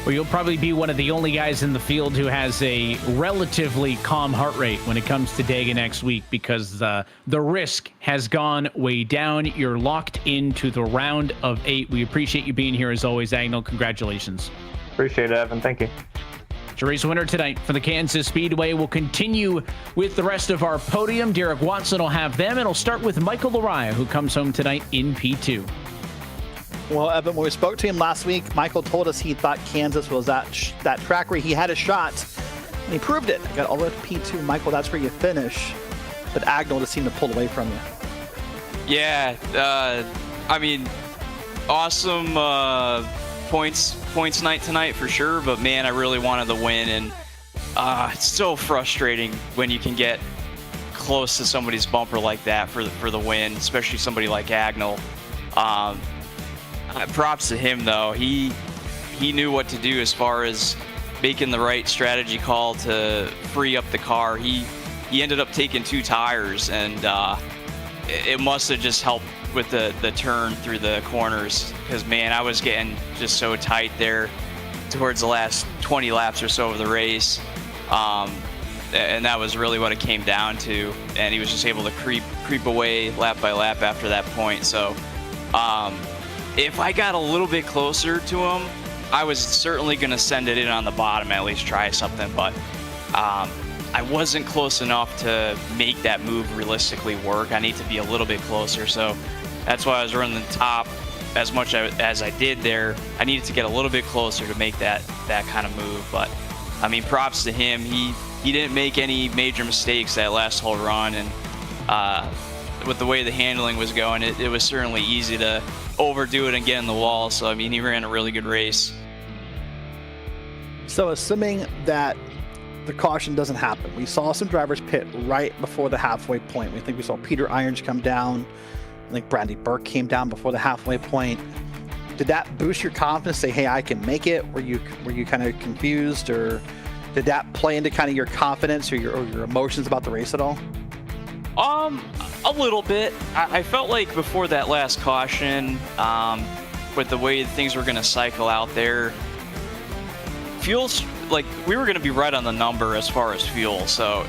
A: Well, you'll probably be one of the only guys in the field who has a relatively calm heart rate when it comes to Dega next week, because the risk has gone way down. You're locked into the round of 8. We appreciate you being here as always, Agnell. Congratulations.
C: Appreciate it, Evan. Thank you.
A: The race winner tonight for the Kansas Speedway. We'll continue with the rest of our podium. Derek Watson will have them. It'll start with Michael Lariah, who comes home tonight in P2.
B: Well, Evan, when we spoke to him last week, Michael told us he thought Kansas was that track where he had a shot, and he proved it. Got all the way to P2. Michael, that's where you finish. But Agnell just seemed to pull away from you.
D: Yeah, awesome points night tonight for sure, but man, I really wanted the win, and it's so frustrating when you can get close to somebody's bumper like that for the win, especially somebody like Agnell. Props to him though. He knew what to do as far as making the right strategy call to free up the car. He ended up taking 2 tires, and it must have just helped with the turn through the corners, because man, I was getting just so tight there towards the last 20 laps or so of the race, and that was really what it came down to. And he was just able to creep away lap by lap after that point. So if I got a little bit closer to him, I was certainly going to send it in on the bottom, at least try something, but I wasn't close enough to make that move realistically work. I need to be a little bit closer, so that's why I was running the top as much as I did there. I needed to get a little bit closer to make that kind of move, but I mean, props to him. He didn't make any major mistakes that last whole run, and with the way the handling was going, it was certainly easy to overdo it and get in the wall. So I mean, he ran a really good race.
B: So assuming that the caution doesn't happen, we saw some drivers pit right before the halfway point. We think we saw Peter Irons come down. I think Brandy Burke came down before the halfway point. Did that boost your confidence? Say, hey, I can make it? Were you kind of confused, or did that play into kind of your confidence or your emotions about the race at all?
D: A little bit. I felt like before that last caution, with the way things were going to cycle out there, feels like we were going to be right on the number as far as fuel. So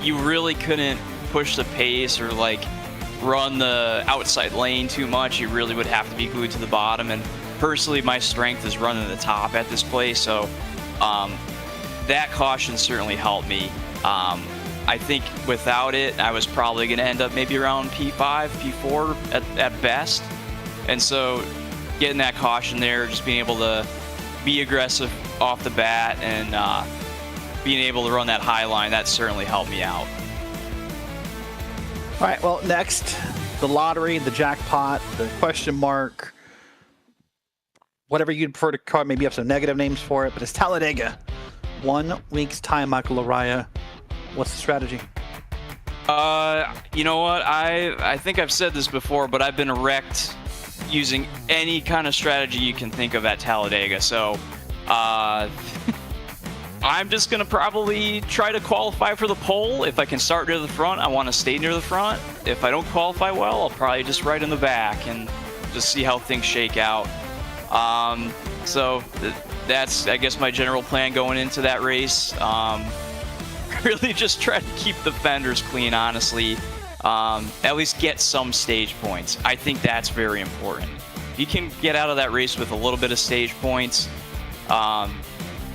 D: you really couldn't push the pace or like run the outside lane too much. You really would have to be glued to the bottom. And personally, my strength is running the top at this place. So that caution certainly helped me. I think without it, I was probably going to end up maybe around P5, P4 at best. And so getting that caution there, just being able to be aggressive off the bat and being able to run that high line, that certainly helped me out.
B: All right, well, next, the lottery, the jackpot, the question mark, whatever you'd prefer to call it. Maybe you have some negative names for it, but it's Talladega. 1 week's time, Michael Lariah. What's the strategy?
D: You know what? I think I've said this before, but I've been wrecked using any kind of strategy you can think of at Talladega. So I'm just going to probably try to qualify for the pole. If I can start near the front, I want to stay near the front. If I don't qualify well, I'll probably just ride in the back and just see how things shake out. So that's, I guess, my general plan going into that race. Really just try to keep the fenders clean, honestly. At least get some stage points. I think that's very important. If you can get out of that race with a little bit of stage points,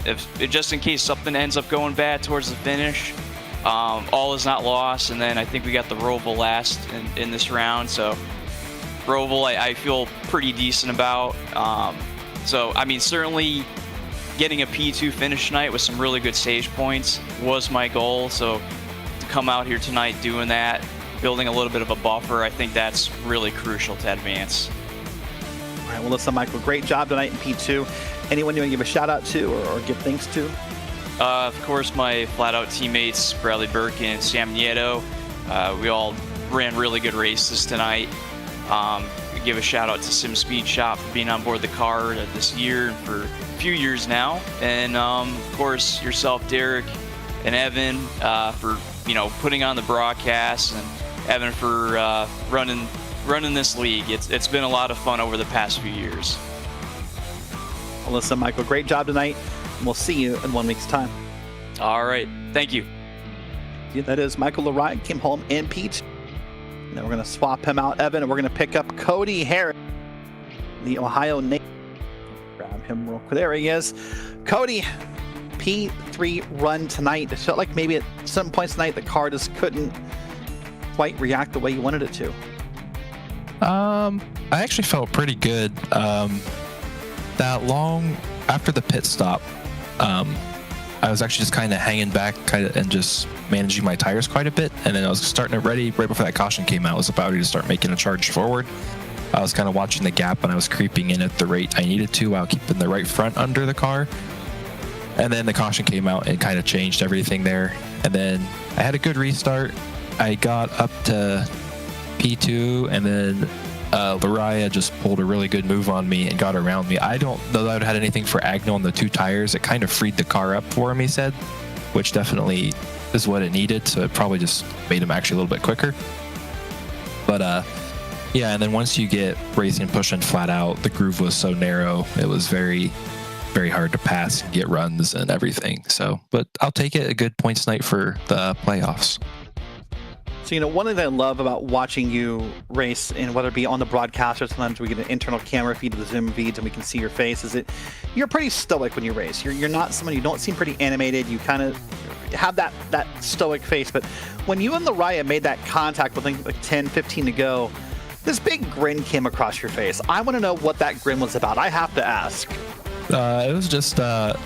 D: if just in case something ends up going bad towards the finish, all is not lost. And then I think we got the Roval last in this round, so Roval I feel pretty decent about. So I mean, certainly getting a P2 finish tonight with some really good stage points was my goal. So to come out here tonight doing that, building a little bit of a buffer, I think that's really crucial to advance.
B: All right, well, listen, Michael, great job tonight in P2. Anyone you want to give a shout out to or give thanks to?
D: Of course, my flat out teammates, Bradley Burke and Sam Nieto. We all ran really good races tonight. Give a shout out to Sim Speed Shop for being on board the car this year and for a few years now. And of course, yourself, Derek and Evan, for putting on the broadcast Evan, for running this league. It's been a lot of fun over the past few years.
B: Well, listen, Michael, great job tonight. We'll see you in 1 week's time.
D: All right. Thank you.
B: Yeah, that is Michael Lariah, came home in P2. And then we're going to swap him out, Evan, and we're going to pick up Cody Harris, the Ohio native. Grab him real quick. There he is. Cody, P3 run tonight. It felt like maybe at some points tonight the car just couldn't quite react the way you wanted it to.
E: I actually felt pretty good. That long after the pit stop, I was actually just kind of hanging back and just managing my tires quite a bit. And then I was starting it ready right before that caution came out. I was about ready to start making a charge forward. I was kind of watching the gap and I was creeping in at the rate I needed to while keeping the right front under the car. And then the caution came out and kind of changed everything there. And then I had a good restart. I got up to P2 and then Lariah just pulled a really good move on me and got around me. I don't know that I had anything for Agno on the two tires. It kind of freed the car up for him, he said, which definitely is what it needed. So it probably just made him actually a little bit quicker. But yeah, and then once you get racing pushing flat out, the groove was so narrow. It was very, very hard to pass and get runs and everything. So, but I'll take it, a good points night for the playoffs.
B: So, one thing that I love about watching you race, and whether it be on the broadcast or sometimes we get an internal camera feed to the Zoom feeds and we can see your face, is that you're pretty stoic when you race. You're not someone, you don't seem pretty animated. You kind of have that stoic face. But when you and Lariah made that contact with like 10, 15 to go, this big grin came across your face. I want to know what that grin was about. I have to ask. It
E: was just, it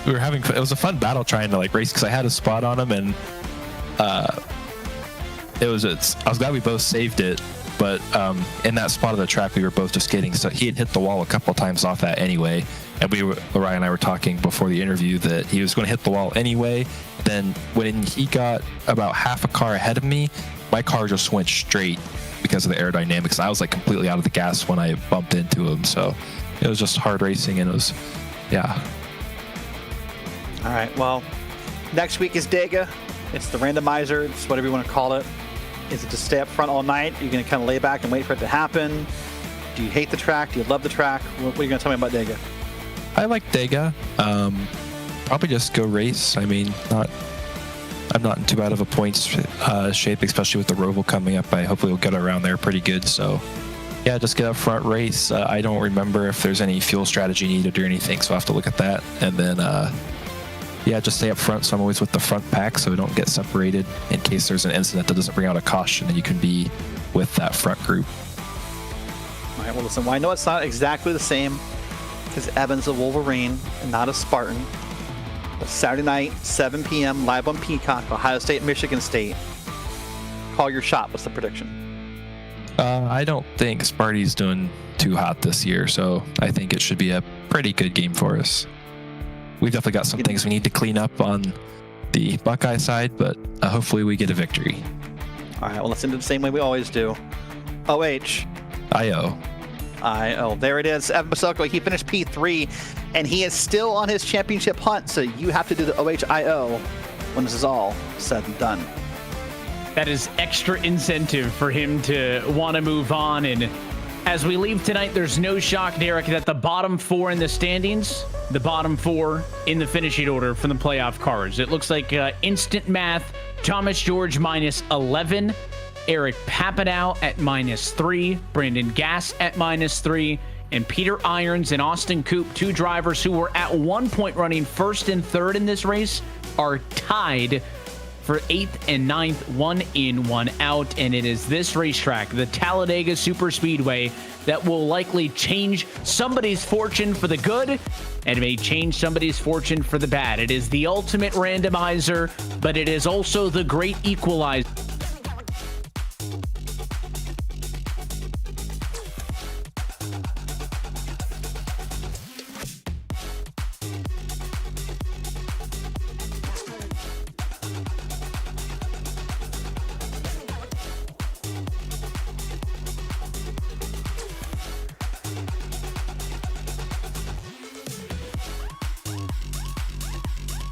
E: was a fun battle trying to race because I had a spot on him and, I was glad we both saved it, but in that spot of the track we were both just getting, so he had hit the wall a couple times off that anyway, and Lariah and I were talking before the interview that he was going to hit the wall anyway. Then when he got about half a car ahead of me, my car just went straight because of the aerodynamics. I was completely out of the gas when I bumped into him, so it was just hard racing, and it was, yeah.
B: All right, well, next week is Dega. It's the randomizer. It's whatever you want to call it. Is it to stay up front all night? Are you going to kind of lay back and wait for it to happen? Do you hate the track? Do you love the track? What are you going to tell me about Dega?
E: I like Dega. Probably just go race. I mean, I'm not in too bad of a points shape, especially with the Roval coming up. Hopefully we'll get around there pretty good. So yeah, just get up front, race. I don't remember if there's any fuel strategy needed or anything, so I'll have to look at that. And then yeah, just stay up front, so I'm always with the front pack so we don't get separated in case there's an incident that doesn't bring out a caution, and you can be with that front group.
B: All right, well, listen, I know it's not exactly the same because Evan's a Wolverine and not a Spartan. But Saturday night, 7 p.m., live on Peacock, Ohio State, Michigan State. Call your shot. What's the prediction?
E: I don't think Sparty's doing too hot this year, so I think it should be a pretty good game for us. We've definitely got some things we need to clean up on the Buckeye side, but hopefully we get a victory.
B: All right, well, let's end it the same way we always do. OH.
E: IO.
B: There it is. Evan Basoko, he finished P3, and he is still on his championship hunt, so you have to do the OHIO when this is all said and done.
A: That is extra incentive for him to want to move on. And as we leave tonight, there's no shock, Derek, that the bottom four in the standings, the bottom four in the finishing order from the playoff cars. It looks like instant math. Thomas George minus 11, Eric Papadow at -3, Brandon Gass at -3, and Peter Irons and Austin Coop, two drivers who were at one point running first and third in this race, are tied for 8th and 9th, 1 in, 1 out. And it is this racetrack, the Talladega Superspeedway, that will likely change somebody's fortune for the good and may change somebody's fortune for the bad. It is the ultimate randomizer, but it is also the great equalizer.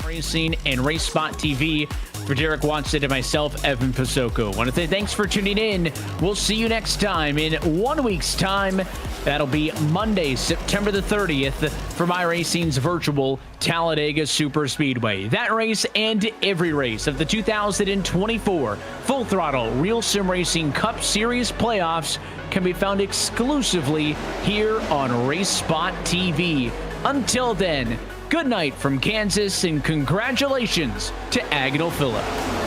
A: Racing and RaceSpotTV For Derek Watson and myself, Evan Pasoko, I want to say thanks for tuning in. We'll see you next time in 1 week's time. That'll be Monday, September the 30th for iRacing's virtual Talladega Super Speedway. That race and every race of the 2024 Full Throttle RealSimRacing Cup Series playoffs can be found exclusively here on RaceSpotTV. Until then, good night from Kansas and congratulations to Agnel Phillip.